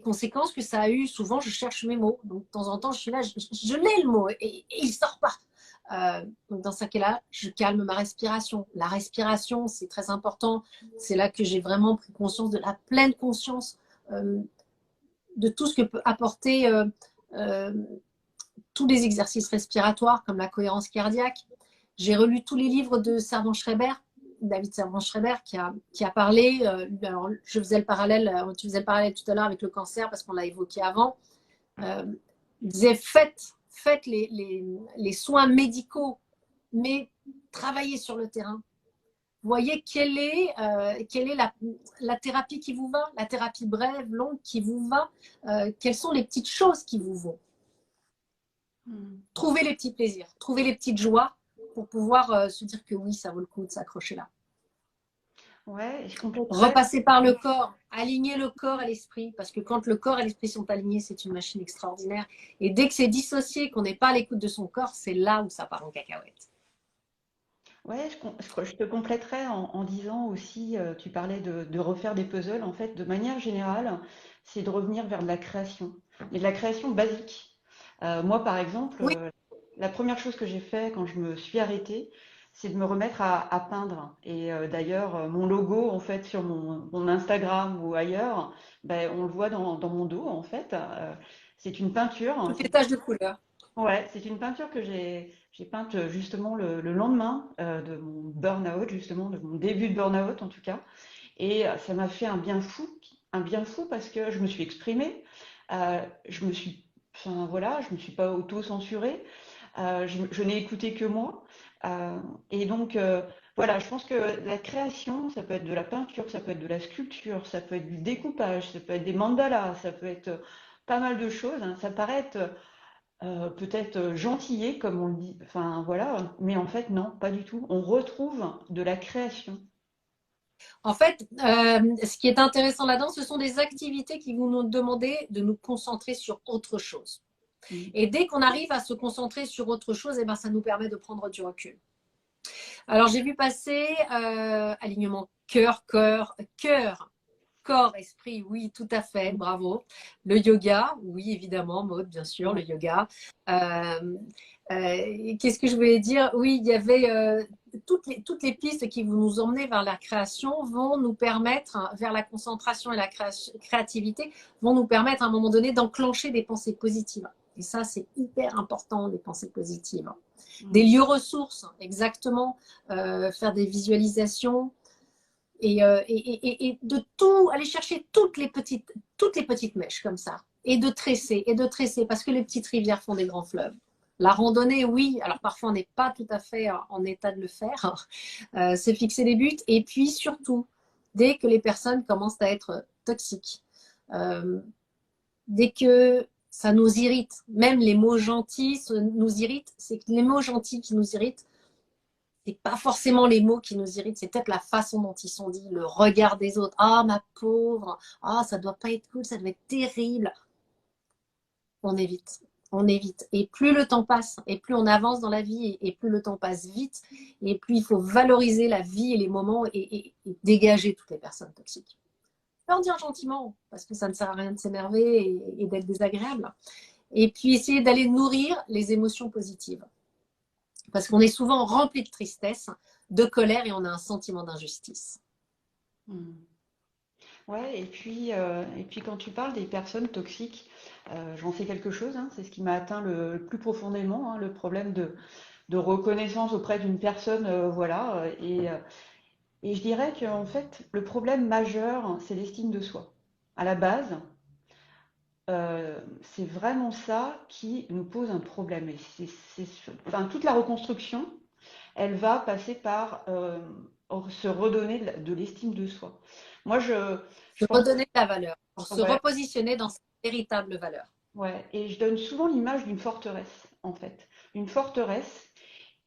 conséquences que ça a eu. Souvent, je cherche mes mots. Donc, de temps en temps, je suis là, je l'ai le mot et il ne sort pas. Donc, dans ce cas-là, je calme ma respiration. La respiration, c'est très important. C'est là que j'ai vraiment pris conscience de la pleine conscience de tout ce que peut apporter euh, tous les exercices respiratoires comme la cohérence cardiaque. J'ai relu tous les livres de Servan-Schreiber, David Servan-Schreiber, qui a parlé. Alors, tu faisais le parallèle tout à l'heure avec le cancer parce qu'on l'a évoqué avant. Il disait faites les soins médicaux, mais travaillez sur le terrain. Voyez quelle est la thérapie qui vous va, la thérapie brève, longue qui vous va, quelles sont les petites choses qui vous vont. Trouver les petits plaisirs, trouver les petites joies pour pouvoir se dire que oui, ça vaut le coup de s'accrocher là. Ouais, je compléterais. Repasser par le corps, aligner le corps et l'esprit, parce que quand le corps et l'esprit sont alignés, c'est une machine extraordinaire. Et dès que c'est dissocié, qu'on n'est pas à l'écoute de son corps, c'est là où ça part en cacahuète. Ouais, je te compléterais en disant aussi, tu parlais de refaire des puzzles. En fait, de manière générale, c'est de revenir vers de la création, mais de la création basique. Moi, par exemple, Oui, la première chose que j'ai fait quand je me suis arrêtée, c'est de me remettre à peindre. Et d'ailleurs, mon logo, en fait, sur mon Instagram ou ailleurs, ben, on le voit dans mon dos, en fait. C'est une peinture. toutes les taches de couleur. Ouais, c'est une peinture que j'ai peinte justement le lendemain de mon burn-out, justement, de mon début de burn-out en tout cas. Et ça m'a fait un bien fou parce que je me suis exprimée, je me suis, enfin voilà, je me suis pas auto-censurée, je n'ai écouté que moi. Euh, et donc voilà, je pense que la création, ça peut être de la peinture, ça peut être de la sculpture, ça peut être du découpage, ça peut être des mandalas, ça peut être pas mal de choses, hein. Ça paraît être peut-être gentillet, comme on le dit, enfin voilà, mais en fait, non, pas du tout. On retrouve de la création. En fait, ce qui est intéressant là-dedans, ce sont des activités qui vont nous demander de nous concentrer sur autre chose. Mm. Et dès qu'on arrive à se concentrer sur autre chose, eh ben, ça nous permet de prendre du recul. Alors, j'ai vu passer alignement cœur, corps, esprit, oui, tout à fait, bravo. Le yoga, oui, évidemment, Maud, bien sûr, Ouais. le yoga. Qu'est-ce que je voulais dire? Oui, il y avait toutes les pistes qui vont nous emmener vers la création vont nous permettre, vers la concentration et la créativité, vont nous permettre à un moment donné d'enclencher des pensées positives. Et ça, c'est hyper important, les pensées positives. Des Mm. lieux ressources, exactement, faire des visualisations et de tout, aller chercher toutes les petites mèches comme ça et de tresser parce que les petites rivières font des grands fleuves. La randonnée, oui, alors parfois on n'est pas tout à fait en état de le faire, se fixer des buts et puis surtout, dès que les personnes commencent à être toxiques, euh, dès que ça nous irrite, même les mots gentils nous irritent, c'est que les mots gentils qui nous irritent, c'est pas forcément les mots qui nous irritent, c'est peut-être la façon dont ils sont dits, le regard des autres. Ah, ma pauvre, ah, ça doit pas être cool, ça doit être terrible. On évite, on évite. Et plus le temps passe, et plus on avance dans la vie, et plus le temps passe vite, et plus il faut valoriser la vie et les moments et dégager toutes les personnes toxiques. Leur dire gentiment, parce que ça ne sert à rien de s'énerver et d'être désagréable. Et puis essayer d'aller nourrir les émotions positives. Parce qu'on est souvent rempli de tristesse, de colère et on a un sentiment d'injustice. Hmm. Ouais, et puis quand tu parles des personnes toxiques, j'en sais quelque chose, hein, c'est ce qui m'a atteint le plus profondément, hein, le problème de reconnaissance auprès d'une personne, voilà. Et je dirais qu'en fait, le problème majeur, c'est l'estime de soi. À la base, c'est vraiment ça qui nous pose un problème. Et enfin, toute la reconstruction, elle va passer par se redonner de l'estime de soi. Moi, je Se pense, redonner de la valeur, pour se ouais, repositionner dans sa véritable valeur. ouais, et je donne souvent l'image d'une forteresse, en fait. Une forteresse,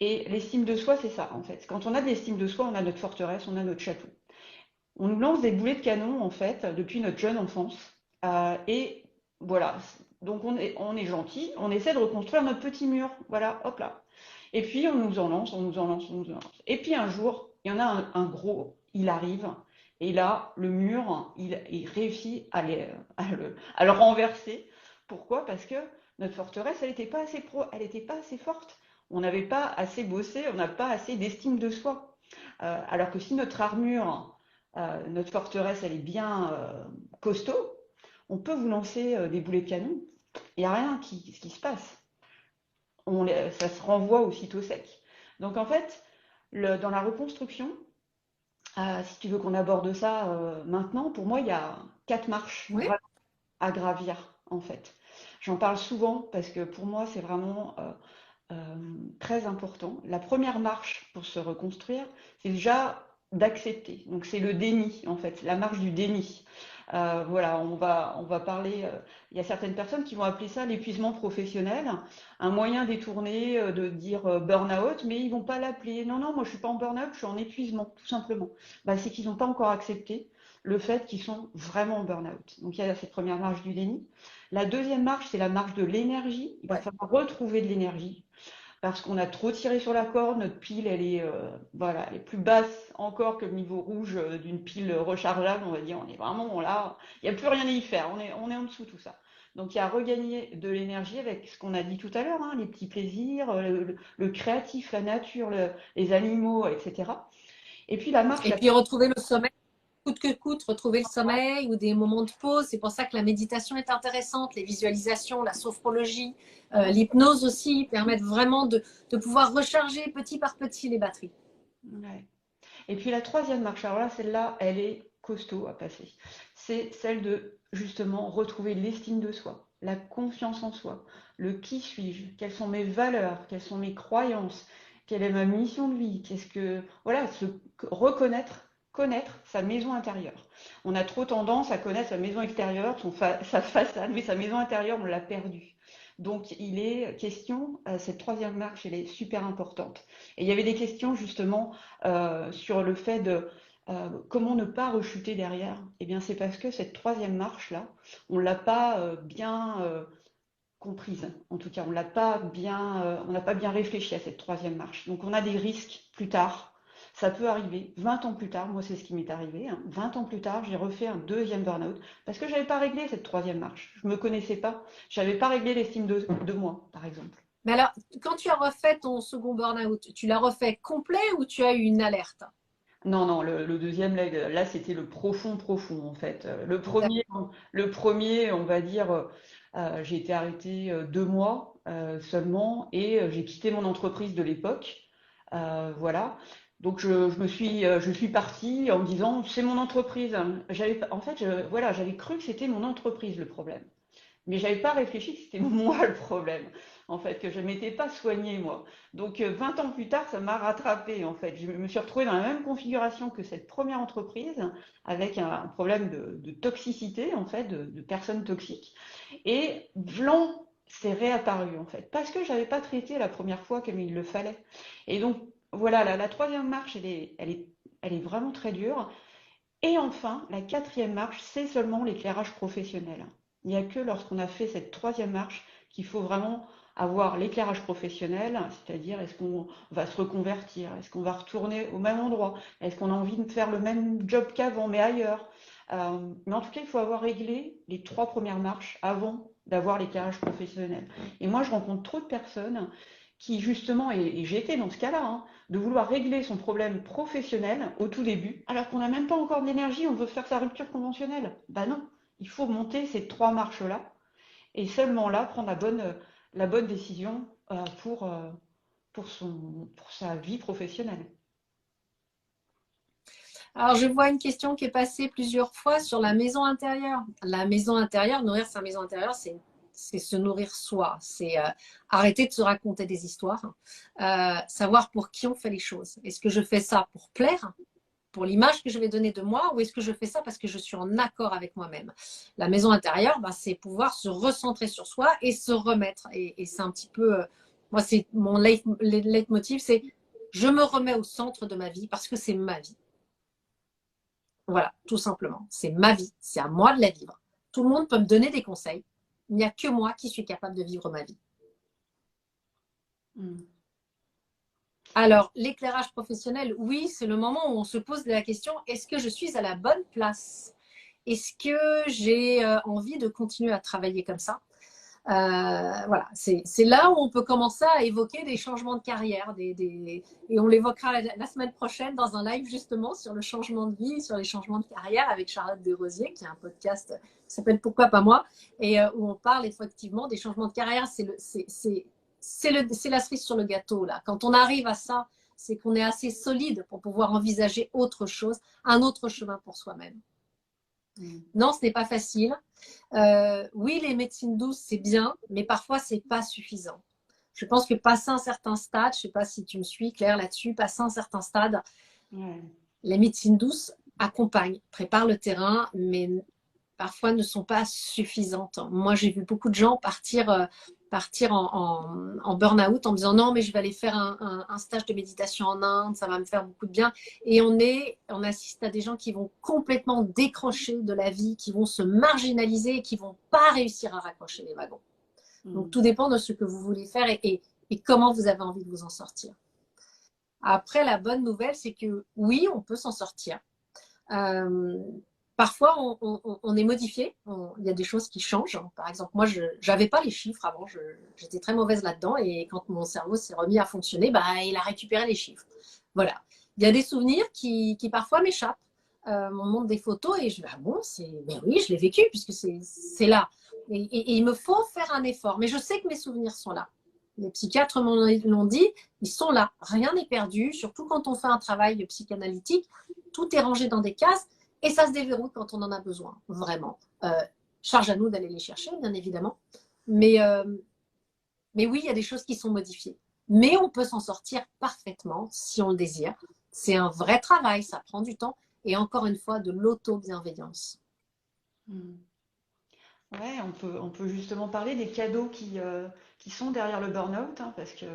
et l'estime de soi, c'est ça, en fait. Quand on a de l'estime de soi, on a notre forteresse, on a notre château. On nous lance des boulets de canon, en fait, depuis notre jeune enfance. Et voilà. Donc on est gentil, on essaie de reconstruire notre petit mur. Voilà, hop là. Et puis on nous en lance, on nous en lance, on nous en lance. Et puis un jour, il y en a un gros, il arrive. Et là, le mur, il réussit à le renverser. Pourquoi? Parce que notre forteresse, elle n'était pas assez elle n'était pas assez forte. On n'avait pas assez bossé, on n'a pas assez d'estime de soi. Alors que si notre armure, notre forteresse, elle est bien costaud, on peut vous lancer des boulets de canon. Il n'y a rien qui se passe. Ça se renvoie aussitôt sec. Donc en fait, dans la reconstruction, si tu veux qu'on aborde ça maintenant, pour moi, il y a 4 marches Oui. à gravir, en fait. J'en parle souvent parce que pour moi, c'est vraiment très important. La première marche pour se reconstruire, c'est déjà d'accepter. Donc c'est le déni, en fait, la marche du déni. Voilà, on va parler. Il y a certaines personnes qui vont appeler ça l'épuisement professionnel, un moyen détourné de dire burn-out, mais ils vont pas l'appeler. Non, non, moi je suis pas en burn-out, je suis en épuisement, tout simplement. Bah, c'est qu'ils n'ont pas encore accepté le fait qu'ils sont vraiment en burn-out. Donc il y a cette première marche du déni. La deuxième marche, c'est la marche de l'énergie. Il va Ouais. falloir retrouver de l'énergie parce qu'on a trop tiré sur la corde, notre pile, elle est, voilà, elle est plus basse encore que le niveau rouge d'une pile rechargeable, on va dire. On est vraiment là, il n'y a plus rien à y faire, on est en dessous tout ça. Donc il y a à regagner de l'énergie avec ce qu'on a dit tout à l'heure, hein, les petits plaisirs, le créatif, la nature, les animaux, etc. Et puis la marche, Et puis retrouver le sommeil, coûte que coûte, retrouver le sommeil ou des moments de pause. C'est pour ça que la méditation est intéressante, les visualisations, la sophrologie, l'hypnose aussi permettent vraiment de pouvoir recharger petit par petit les batteries. ouais. Et puis la troisième marche, alors là, celle-là, elle est costaud à passer. C'est celle de justement retrouver l'estime de soi, la confiance en soi, le qui suis-je, quelles sont mes valeurs, quelles sont mes croyances, quelle est ma mission de vie, qu'est-ce que voilà, se reconnaître, connaître sa maison intérieure. On a trop tendance à connaître sa maison extérieure, sa façade, mais sa maison intérieure, on l'a perdue. Donc il est question, cette troisième marche, elle est super importante. Et il y avait des questions justement sur le fait de comment ne pas rechuter derrière. Eh bien, c'est parce que cette troisième marche-là, on ne l'a pas bien comprise. En tout cas, on n'a pas bien réfléchi à cette troisième marche. Donc, on a des risques plus tard. Ça peut arriver 20 ans plus tard. Moi, c'est ce qui m'est arrivé, hein. 20 ans plus tard, j'ai refait un deuxième burn-out parce que je n'avais pas réglé cette troisième marche. Je ne me connaissais pas. Je n'avais pas réglé l'estime de moi, par exemple. Mais alors, quand tu as refait ton second burn-out, tu l'as refait complet ou tu as eu une alerte? Non, non, le deuxième leg, là, c'était le profond, profond, en fait. Le premier, on va dire, j'ai été arrêtée 2 mois seulement et j'ai quitté mon entreprise de l'époque. Voilà. Donc, je suis partie en me disant, c'est mon entreprise. En fait, voilà, j'avais cru que c'était mon entreprise le problème. Mais j'avais pas réfléchi que c'était moi le problème, en fait, que je m'étais pas soignée moi. Donc 20 ans plus tard, ça m'a rattrapée en fait. Je me suis retrouvée dans la même configuration que cette première entreprise, avec un problème de toxicité en fait, de personnes toxiques. Et blanc, c'est réapparu en fait, parce que j'avais pas traité la première fois comme il le fallait. Et donc voilà, la troisième marche, elle est vraiment très dure. Et enfin, la quatrième marche, c'est seulement l'éclairage professionnel. Il n'y a que lorsqu'on a fait cette troisième marche qu'il faut vraiment avoir l'éclairage professionnel, c'est-à-dire est-ce qu'on va se reconvertir, est-ce qu'on va retourner au même endroit, est-ce qu'on a envie de faire le même job qu'avant mais ailleurs. Mais en tout cas, il faut avoir réglé les trois premières marches avant d'avoir l'éclairage professionnel. Et moi, je rencontre trop de personnes qui justement, et j'ai été dans ce cas-là, hein, de vouloir régler son problème professionnel au tout début, alors qu'on n'a même pas encore d'énergie, on veut faire sa rupture conventionnelle. Bah non, il faut monter ces trois marches-là, et seulement là, prendre la bonne décision pour sa vie professionnelle. Alors, je vois une question qui est passée plusieurs fois sur la maison intérieure. La maison intérieure, nourrir sa maison intérieure, c'est se nourrir soi. C'est arrêter de se raconter des histoires. Savoir pour qui on fait les choses. Est-ce que je fais ça pour plaire, pour l'image que je vais donner de moi, ou est-ce que je fais ça parce que je suis en accord avec moi-même? La maison intérieure, bah, c'est pouvoir se recentrer sur soi et se remettre. Et c'est un petit peu, moi, c'est mon leitmotiv, c'est je me remets au centre de ma vie parce que c'est ma vie. Voilà, tout simplement. C'est ma vie, c'est à moi de la vivre. Tout le monde peut me donner des conseils. Il n'y a que moi qui suis capable de vivre ma vie. Mm. Alors, l'éclairage professionnel, oui, c'est le moment où on se pose la question, est-ce que je suis à la bonne place? Est-ce que j'ai envie de continuer à travailler comme ça? Voilà, c'est là où on peut commencer à évoquer des changements de carrière. Et on l'évoquera la semaine prochaine dans un live justement sur le changement de vie, sur les changements de carrière avec Charlotte Desrosiers, qui a un podcast qui s'appelle Pourquoi pas moi, et où on parle effectivement des changements de carrière. C'est la cerise sur le gâteau, là. Quand on arrive à ça, c'est qu'on est assez solide pour pouvoir envisager autre chose, un autre chemin pour soi-même. Mm. Non, ce n'est pas facile. Oui, les médecines douces, c'est bien, mais parfois, ce n'est pas suffisant. Je pense que passer un certain stade, je ne sais pas si tu me suis, Claire, là-dessus, passer un certain stade, Ouais. les médecines douces accompagnent, préparent le terrain, mais parfois ne sont pas suffisantes. Moi, j'ai vu beaucoup de gens partir en burn-out en me disant non, mais je vais aller faire un stage de méditation en Inde, ça va me faire beaucoup de bien. Et on assiste à des gens qui vont complètement décrocher de la vie, qui vont se marginaliser et qui vont pas réussir à raccrocher les wagons. Donc, Mm. tout dépend de ce que vous voulez faire et comment vous avez envie de vous en sortir. Après, la bonne nouvelle, c'est que oui, on peut s'en sortir. Euh, Parfois, on est modifié. Il y a des choses qui changent. Par exemple, moi, je n'avais pas les chiffres avant. J'étais très mauvaise là-dedans. Et quand mon cerveau s'est remis à fonctionner, bah, il a récupéré les chiffres. Voilà. Il y a des souvenirs qui parfois m'échappent. On montre des photos et je dis, ah bon, mais oui, je l'ai vécu puisque c'est là. Et il me faut faire un effort. Mais je sais que mes souvenirs sont là. Les psychiatres l'ont dit, ils sont là. Rien n'est perdu, surtout quand on fait un travail psychanalytique. Tout est rangé dans des cases et ça se déverrouille quand on en a besoin, vraiment. Charge à nous d'aller les chercher, bien évidemment. Mais, mais oui, il y a des choses qui sont modifiées. Mais on peut s'en sortir parfaitement si on le désire. C'est un vrai travail, ça prend du temps. Et encore une fois, de l'auto-bienveillance. Mm. Ouais, on peut justement parler des cadeaux qui sont derrière le burn-out, hein, parce que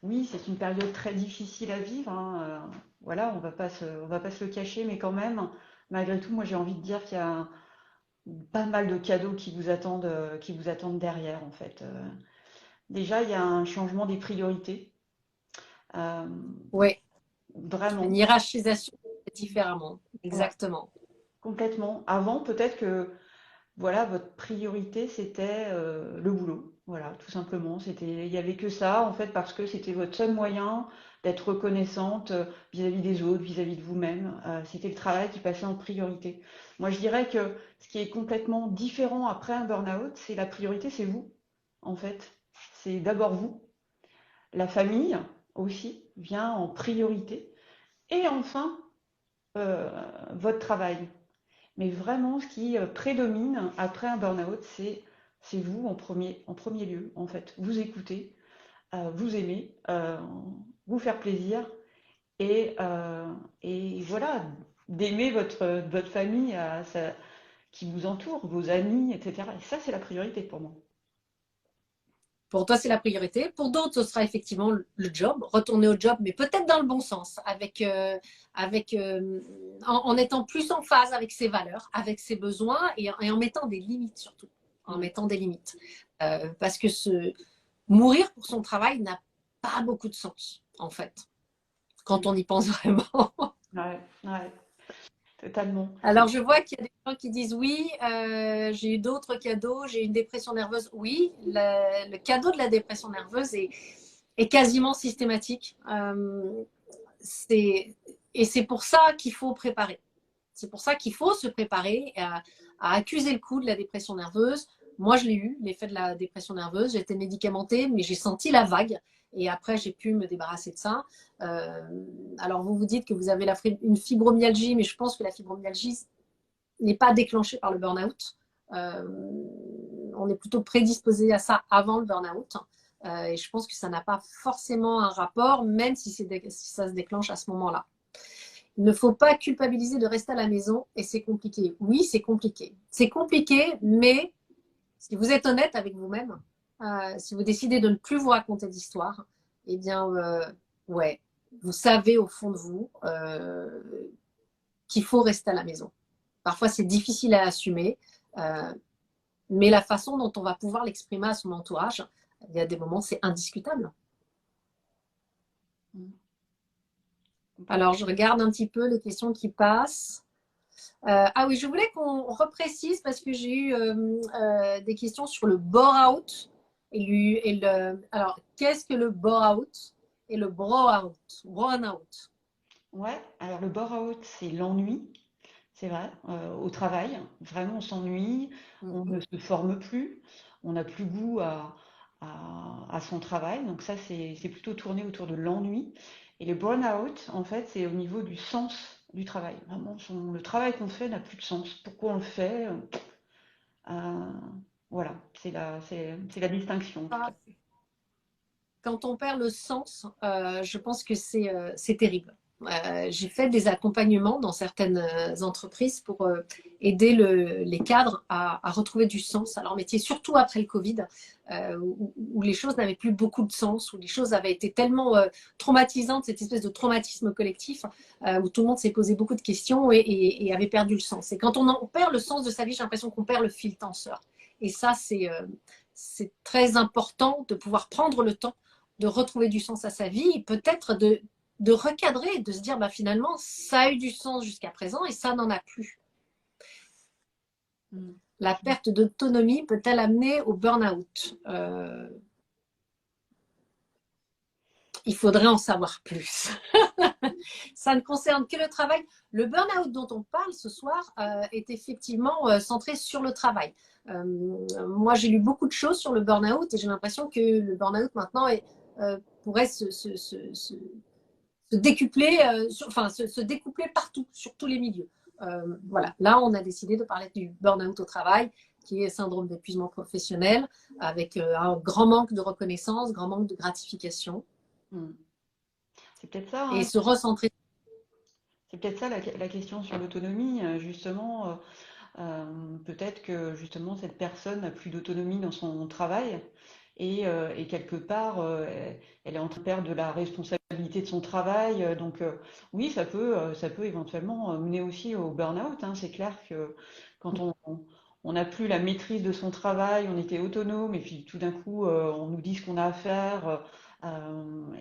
oui, c'est une période très difficile à vivre, hein, voilà, on va pas se le cacher, mais quand même, malgré tout, moi j'ai envie de dire qu'il y a pas mal de cadeaux qui vous attendent derrière, en fait. Déjà, il y a un changement des priorités, euh, Oui, une vraiment. hiérarchisation différemment. Ouais, Exactement. complètement. Avant, peut-être que voilà, votre priorité, c'était le boulot. Voilà, tout simplement. Il y avait que ça, en fait, parce que c'était votre seul moyen d'être reconnaissante vis-à-vis des autres, vis-à-vis de vous-même. C'était le travail qui passait en priorité. Moi, je dirais que ce qui est complètement différent après un burn-out, c'est la priorité, c'est vous, en fait. C'est d'abord vous. La famille aussi vient en priorité. Et enfin, euh, votre travail. Mais vraiment, ce qui prédomine après un burn-out, c'est vous en premier lieu, en fait. Vous écoutez, vous aimez, vous faire plaisir et voilà, d'aimer votre famille qui vous entoure, vos amis, etc. Et ça, c'est la priorité pour moi. Pour toi, c'est la priorité. Pour d'autres, ce sera effectivement le job, retourner au job, mais peut-être dans le bon sens, en étant plus en phase avec ses valeurs, avec ses besoins et en mettant des limites surtout. En mettant des limites. Parce que mourir pour son travail n'a pas beaucoup de sens, en fait, quand on y pense vraiment. Ouais, ouais, totalement. Alors, je vois qu'il y a des gens qui disent oui, j'ai eu d'autres cadeaux, j'ai eu une dépression nerveuse. Oui, le cadeau de la dépression nerveuse est quasiment systématique. Et c'est pour ça qu'il faut préparer. C'est pour ça qu'il faut se préparer à accuser le coup de la dépression nerveuse. Moi, je l'ai eu, l'effet de la dépression nerveuse. J'ai été médicamentée, mais j'ai senti la vague. Et après, j'ai pu me débarrasser de ça. Alors, vous vous dites que vous avez une fibromyalgie, mais je pense que la fibromyalgie n'est pas déclenchée par le burn-out. On est plutôt prédisposé à ça avant le burn-out. Et je pense que ça n'a pas forcément un rapport, même si ça se déclenche à ce moment-là. Il ne faut pas culpabiliser de rester à la maison et c'est compliqué. Oui, c'est compliqué. C'est compliqué, mais si vous êtes honnête avec vous-même, si vous décidez de ne plus vous raconter d'histoire, eh bien, ouais, vous savez au fond de vous qu'il faut rester à la maison. Parfois, c'est difficile à assumer, mais la façon dont on va pouvoir l'exprimer à son entourage, il y a des moments, c'est indiscutable. Alors, je regarde un petit peu les questions qui passent. Ah oui, je voulais qu'on reprécise parce que j'ai eu des questions sur le bore-out. Alors, qu'est-ce que le bore-out et le bro-out? Burn-out. Ouais, alors le bore-out, c'est l'ennui, c'est vrai, au travail. Vraiment, on s'ennuie, on ne se forme plus, on n'a plus goût à son travail. Donc ça, c'est plutôt tourné autour de l'ennui. Et le burn-out, en fait, c'est au niveau du sens du travail. Vraiment, le travail qu'on fait n'a plus de sens. Pourquoi on le fait? Euh, voilà, c'est la distinction en tout cas. Quand on perd le sens, je pense que c'est terrible. J'ai fait des accompagnements dans certaines entreprises pour aider les cadres à retrouver du sens à leur métier, surtout après le Covid, où les choses n'avaient plus beaucoup de sens, où les choses avaient été tellement traumatisantes, cette espèce de traumatisme collectif, où tout le monde s'est posé beaucoup de questions et avait perdu le sens. Et quand on perd le sens de sa vie, j'ai l'impression qu'on perd le fil tenseur. Et ça, c'est très important de pouvoir prendre le temps de retrouver du sens à sa vie et peut-être de recadrer, de se dire bah, finalement, ça a eu du sens jusqu'à présent et ça n'en a plus. La perte d'autonomie peut-elle amener au burn-out? Il faudrait en savoir plus. Ça ne concerne que le travail. Le burn-out dont on parle ce soir est effectivement centré sur le travail. Moi, j'ai lu beaucoup de choses sur le burn-out et j'ai l'impression que le burn-out maintenant pourrait se décupler, se découpler partout, sur tous les milieux. Voilà. Là, on a décidé de parler du burn-out au travail, qui est syndrome d'épuisement professionnel, avec un grand manque de reconnaissance, grand manque de gratification. C'est peut-être ça, Et hein. se recentrer. C'est peut-être ça la question sur l'autonomie, justement. Peut-être que justement cette personne n'a plus d'autonomie dans son travail et quelque part elle est en train de perdre de la responsabilité de son travail. Donc oui, ça peut éventuellement mener aussi au burn-out, hein. C'est clair que quand on n'a plus la maîtrise de son travail, on était autonome et puis tout d'un coup on nous dit ce qu'on a à faire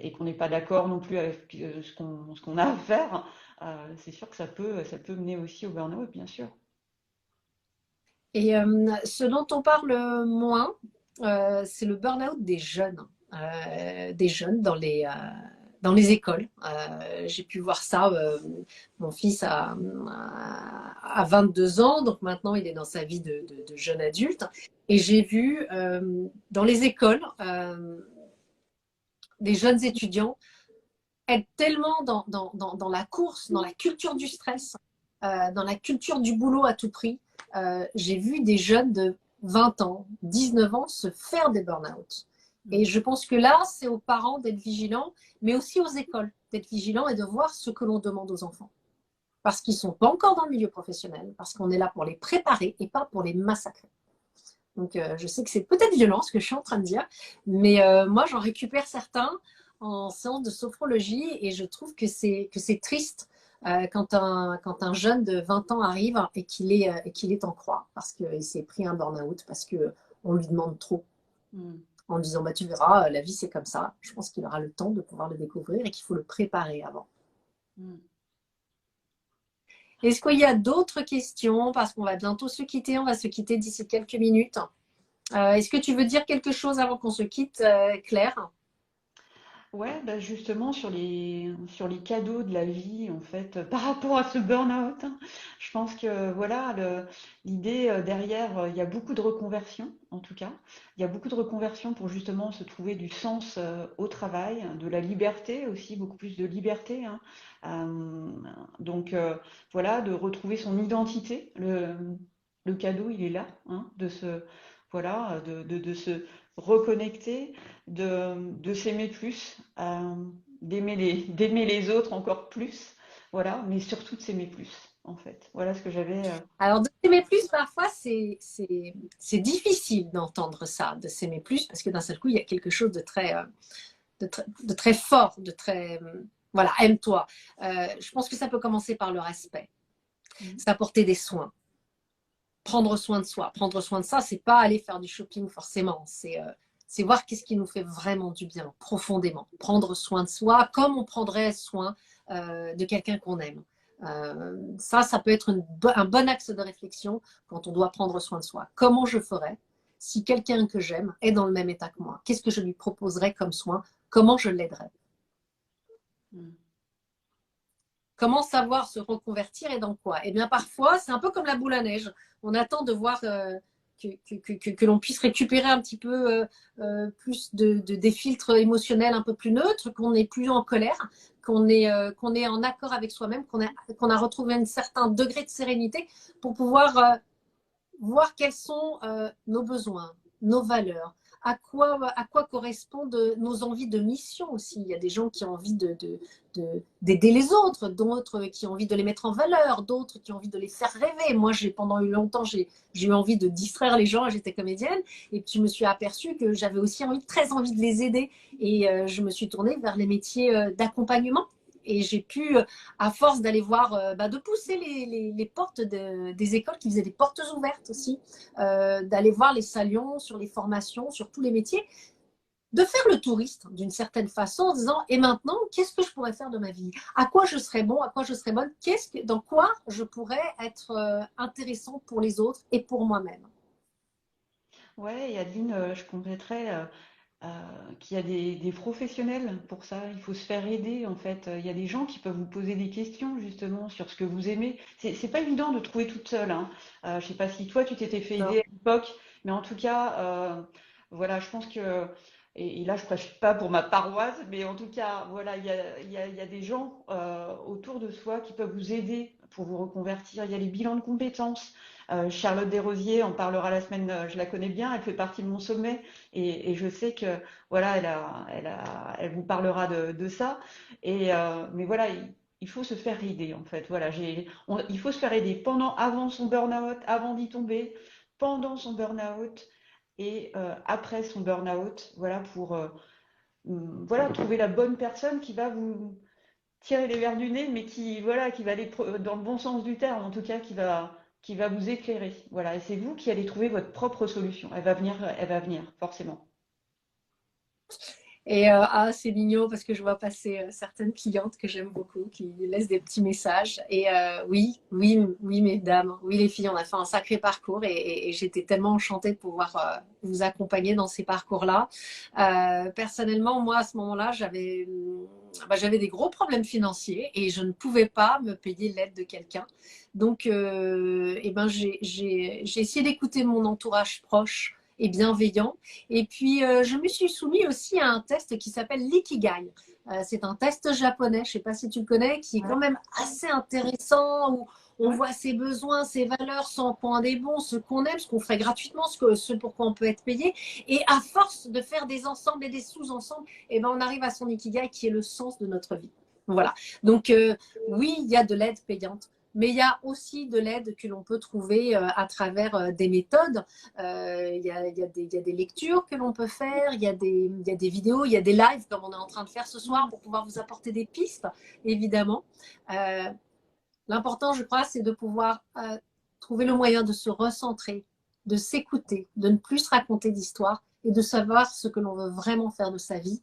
et qu'on n'est pas d'accord non plus avec ce qu'on a à faire, c'est sûr que ça peut mener aussi au burn-out, bien sûr. Et ce dont on parle moins, c'est le burn-out des jeunes dans les écoles. J'ai pu voir ça. Mon fils a 22 ans, donc maintenant il est dans sa vie de jeune adulte. Et j'ai vu dans les écoles des jeunes étudiants être tellement dans la course, dans la culture du stress, dans la culture du boulot à tout prix. J'ai vu des jeunes de 20 ans, 19 ans se faire des burn-out. Et je pense que là, c'est aux parents d'être vigilants, mais aussi aux écoles d'être vigilants et de voir ce que l'on demande aux enfants. Parce qu'ils ne sont pas encore dans le milieu professionnel, parce qu'on est là pour les préparer et pas pour les massacrer. Donc, je sais que c'est peut-être violent ce que je suis en train de dire, mais moi, j'en récupère certains en séance de sophrologie et je trouve que c'est triste quand un jeune de 20 ans arrive et qu'il est en croix parce qu'il s'est pris un burn-out, parce qu'on lui demande trop Mm. en lui disant bah, tu verras, la vie c'est comme ça. Je pense qu'il aura le temps de pouvoir le découvrir et qu'il faut le préparer avant. Mm. Est-ce qu'il y a d'autres questions? Parce qu'on va bientôt se quitter, on va se quitter d'ici quelques minutes. Est-ce que tu veux dire quelque chose avant qu'on se quitte, Claire? Ouais, bah justement sur les cadeaux de la vie en fait par rapport à ce burn-out, hein, je pense que voilà l'idée derrière il y a beaucoup de reconversions en tout cas, il y a beaucoup de reconversions pour justement se trouver du sens au travail, de la liberté aussi, beaucoup plus de liberté, hein. Euh, donc voilà, de retrouver son identité, le cadeau il est là, hein, de se voilà de se reconnecter, de s'aimer plus, d'aimer les autres encore plus, voilà, mais surtout de s'aimer plus, en fait. Voilà ce que j'avais. Alors, de s'aimer plus, parfois, c'est difficile d'entendre ça, de s'aimer plus, parce que d'un seul coup, il y a quelque chose de très fort, de très... voilà, aime-toi. Je pense que ça peut commencer par le respect, Mhm. s'apporter des soins, prendre soin de soi. Prendre soin de ça, c'est pas aller faire du shopping forcément, c'est voir qu'est-ce qui nous fait vraiment du bien, profondément. Prendre soin de soi comme on prendrait soin de quelqu'un qu'on aime. Ça peut être un bon axe de réflexion quand on doit prendre soin de soi. Comment je ferais si quelqu'un que j'aime est dans le même état que moi? Qu'est-ce que je lui proposerais comme soin? Comment je l'aiderais? Mhm. Comment savoir se reconvertir et dans quoi? Eh bien, parfois, c'est un peu comme la boule à neige. On attend de voir que l'on puisse récupérer un petit peu plus des filtres émotionnels un peu plus neutres, qu'on n'est plus en colère, qu'on est en accord avec soi-même, qu'on a retrouvé un certain degré de sérénité pour pouvoir voir quels sont nos besoins, nos valeurs, à quoi correspondent nos envies de mission aussi. Il y a des gens qui ont envie d'aider les autres, d'autres qui ont envie de les mettre en valeur, d'autres qui ont envie de les faire rêver. Moi, pendant longtemps, j'ai eu envie de distraire les gens, j'étais comédienne, et puis je me suis aperçue que j'avais aussi très envie de les aider. Et je me suis tournée vers les métiers d'accompagnement. Et j'ai pu, à force d'aller voir, de pousser les portes des écoles qui faisaient des portes ouvertes aussi, d'aller voir les salons sur les formations, sur tous les métiers, de faire le touriste d'une certaine façon en disant et maintenant, qu'est-ce que je pourrais faire de ma vie? À quoi je serais bon? À quoi je serais bonne? Dans quoi je pourrais être intéressant pour les autres et pour moi-même? Ouais, et Adeline, je compléterais qu'il y a des professionnels pour ça. Il faut se faire aider, en fait. Il y a des gens qui peuvent vous poser des questions, justement, sur ce que vous aimez. C'est pas évident de trouver toute seule, hein. Je sais pas si toi, tu t'étais fait aider à l'époque, mais en tout cas, voilà, je pense que, et là, je prêche pas pour ma paroisse, mais en tout cas, voilà, il y a des gens autour de soi qui peuvent vous aider pour vous reconvertir. Il y a les bilans de compétences. Charlotte Desrosiers en parlera la semaine, je la connais bien, elle fait partie de mon sommet et je sais que voilà, elle vous parlera de ça. Mais voilà, il faut se faire aider en fait. Voilà, il faut se faire aider avant son burn-out, avant d'y tomber, pendant son burn-out et après son burn-out. Voilà pour voilà trouver la bonne personne qui va vous tirer les verres du nez, mais qui voilà, qui va aller dans le bon sens du terme, en tout cas, qui va vous éclairer. Voilà, et c'est vous qui allez trouver votre propre solution. Elle va venir, forcément. Et c'est mignon parce que je vois passer certaines clientes que j'aime beaucoup qui laissent des petits messages. Et oui, mesdames, oui, les filles, on a fait un sacré parcours et j'étais tellement enchantée de pouvoir vous accompagner dans ces parcours-là. Personnellement, moi, à ce moment-là, j'avais des gros problèmes financiers et je ne pouvais pas me payer l'aide de quelqu'un. Donc, j'ai essayé d'écouter mon entourage proche et bienveillant. Et puis, je me suis soumise aussi à un test qui s'appelle l'Ikigai. C'est un test japonais, je ne sais pas si tu le connais, qui est Ouais, quand même assez intéressant, où on ouais. voit ses besoins, ses valeurs, son point des bons, ce qu'on aime, ce qu'on fait gratuitement, ce pour quoi on peut être payé. Et à force de faire des ensembles et des sous-ensembles, eh ben, on arrive à son Ikigai qui est le sens de notre vie. Voilà. Donc, oui, il y a de l'aide payante, Mais il y a aussi de l'aide que l'on peut trouver à travers des méthodes. Il y a des lectures que l'on peut faire, il y a des vidéos, il y a des lives comme on est en train de faire ce soir pour pouvoir vous apporter des pistes, évidemment. L'important, je crois, c'est de pouvoir trouver le moyen de se recentrer, de s'écouter, de ne plus se raconter d'histoire et de savoir ce que l'on veut vraiment faire de sa vie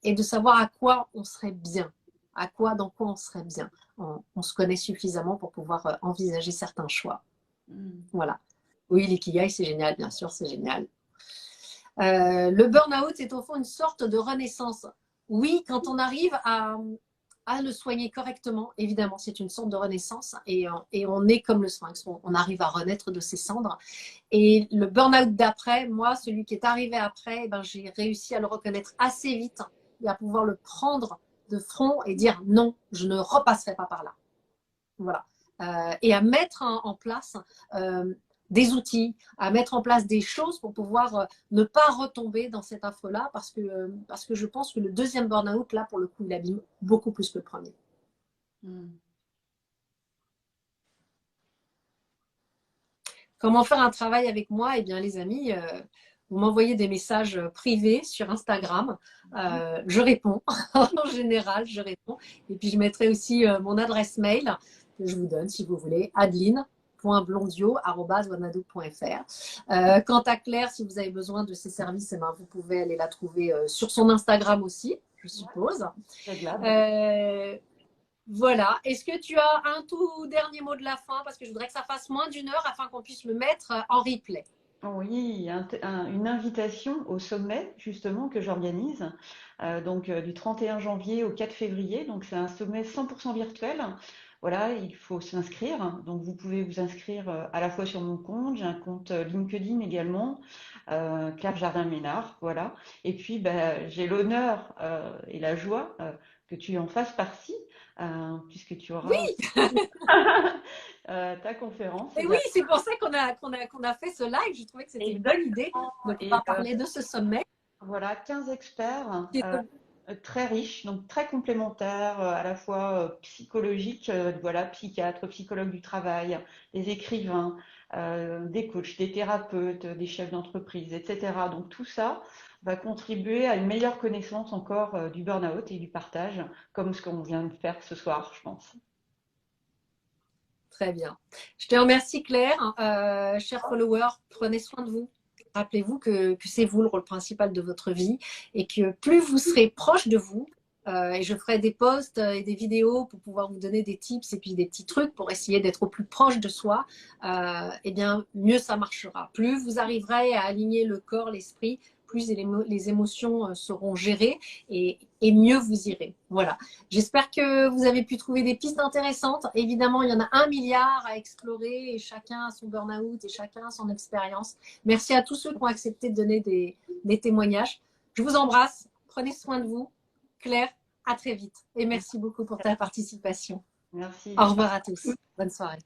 et de savoir à quoi on serait bien, dans quoi on serait bien. On se connaît suffisamment pour pouvoir envisager certains choix. Voilà. Oui, l'ikigai, c'est génial, bien sûr, c'est génial. Le burn-out est au fond une sorte de renaissance. Oui, quand on arrive à le soigner correctement, évidemment, c'est une sorte de renaissance et on est comme le sphinx, on arrive à renaître de ses cendres. Et le burn-out d'après, moi, celui qui est arrivé après, j'ai réussi à le reconnaître assez vite et à pouvoir le prendre de front et dire non, je ne repasserai pas par là. Voilà. Et à mettre en place des outils, à mettre en place des choses pour pouvoir ne pas retomber dans cet affre-là parce que je pense que le deuxième burn-out, là, pour le coup, il abîme beaucoup plus que le premier. Comment faire un travail avec moi? Eh bien, les amis, vous m'envoyez des messages privés sur Instagram. Je réponds. En général, je réponds. Et puis, je mettrai aussi mon adresse mail que je vous donne, si vous voulez, adeline.blondio@wanadoo.fr. Quant à Claire, si vous avez besoin de ses services, vous pouvez aller la trouver sur son Instagram aussi, je suppose. Voilà. Est-ce que tu as un tout dernier mot de la fin? Parce que je voudrais que ça fasse moins d'une heure afin qu'on puisse le mettre en replay. Oui, une invitation au sommet justement que j'organise du 31 janvier au 4 février. Donc c'est un sommet 100% virtuel. Voilà, il faut s'inscrire. Donc vous pouvez vous inscrire à la fois sur mon compte, j'ai un compte LinkedIn également, Claire Jardin-Ménard, voilà. Et puis j'ai l'honneur et la joie que tu en fasses partie, puisque tu auras ta conférence. Et oui, c'est pour ça qu'on a fait ce live. Je trouvais que c'était une bonne idée de pouvoir parler de ce sommet. Voilà, 15 experts très riches, donc très complémentaires, à la fois psychologiques, voilà, psychiatres, psychologues du travail, des écrivains, des coachs, des thérapeutes, des chefs d'entreprise, etc. Donc tout ça va contribuer à une meilleure connaissance encore du burn-out et du partage, comme ce qu'on vient de faire ce soir, je pense. Très bien. Je te remercie, Claire. Chers followers, prenez soin de vous. Rappelez-vous que c'est vous le rôle principal de votre vie et que plus vous serez proche de vous, et je ferai des posts et des vidéos pour pouvoir vous donner des tips et puis des petits trucs pour essayer d'être au plus proche de soi, eh bien, mieux ça marchera. Plus vous arriverez à aligner le corps, l'esprit, plus les émotions seront gérées et mieux vous irez. Voilà. J'espère que vous avez pu trouver des pistes intéressantes. Évidemment, il y en a 1 milliard à explorer et chacun a son burn-out et chacun a son expérience. Merci à tous ceux qui ont accepté de donner des témoignages. Je vous embrasse. Prenez soin de vous. Claire, à très vite. Et merci beaucoup pour ta participation. Merci. Au revoir à tous. Bonne soirée.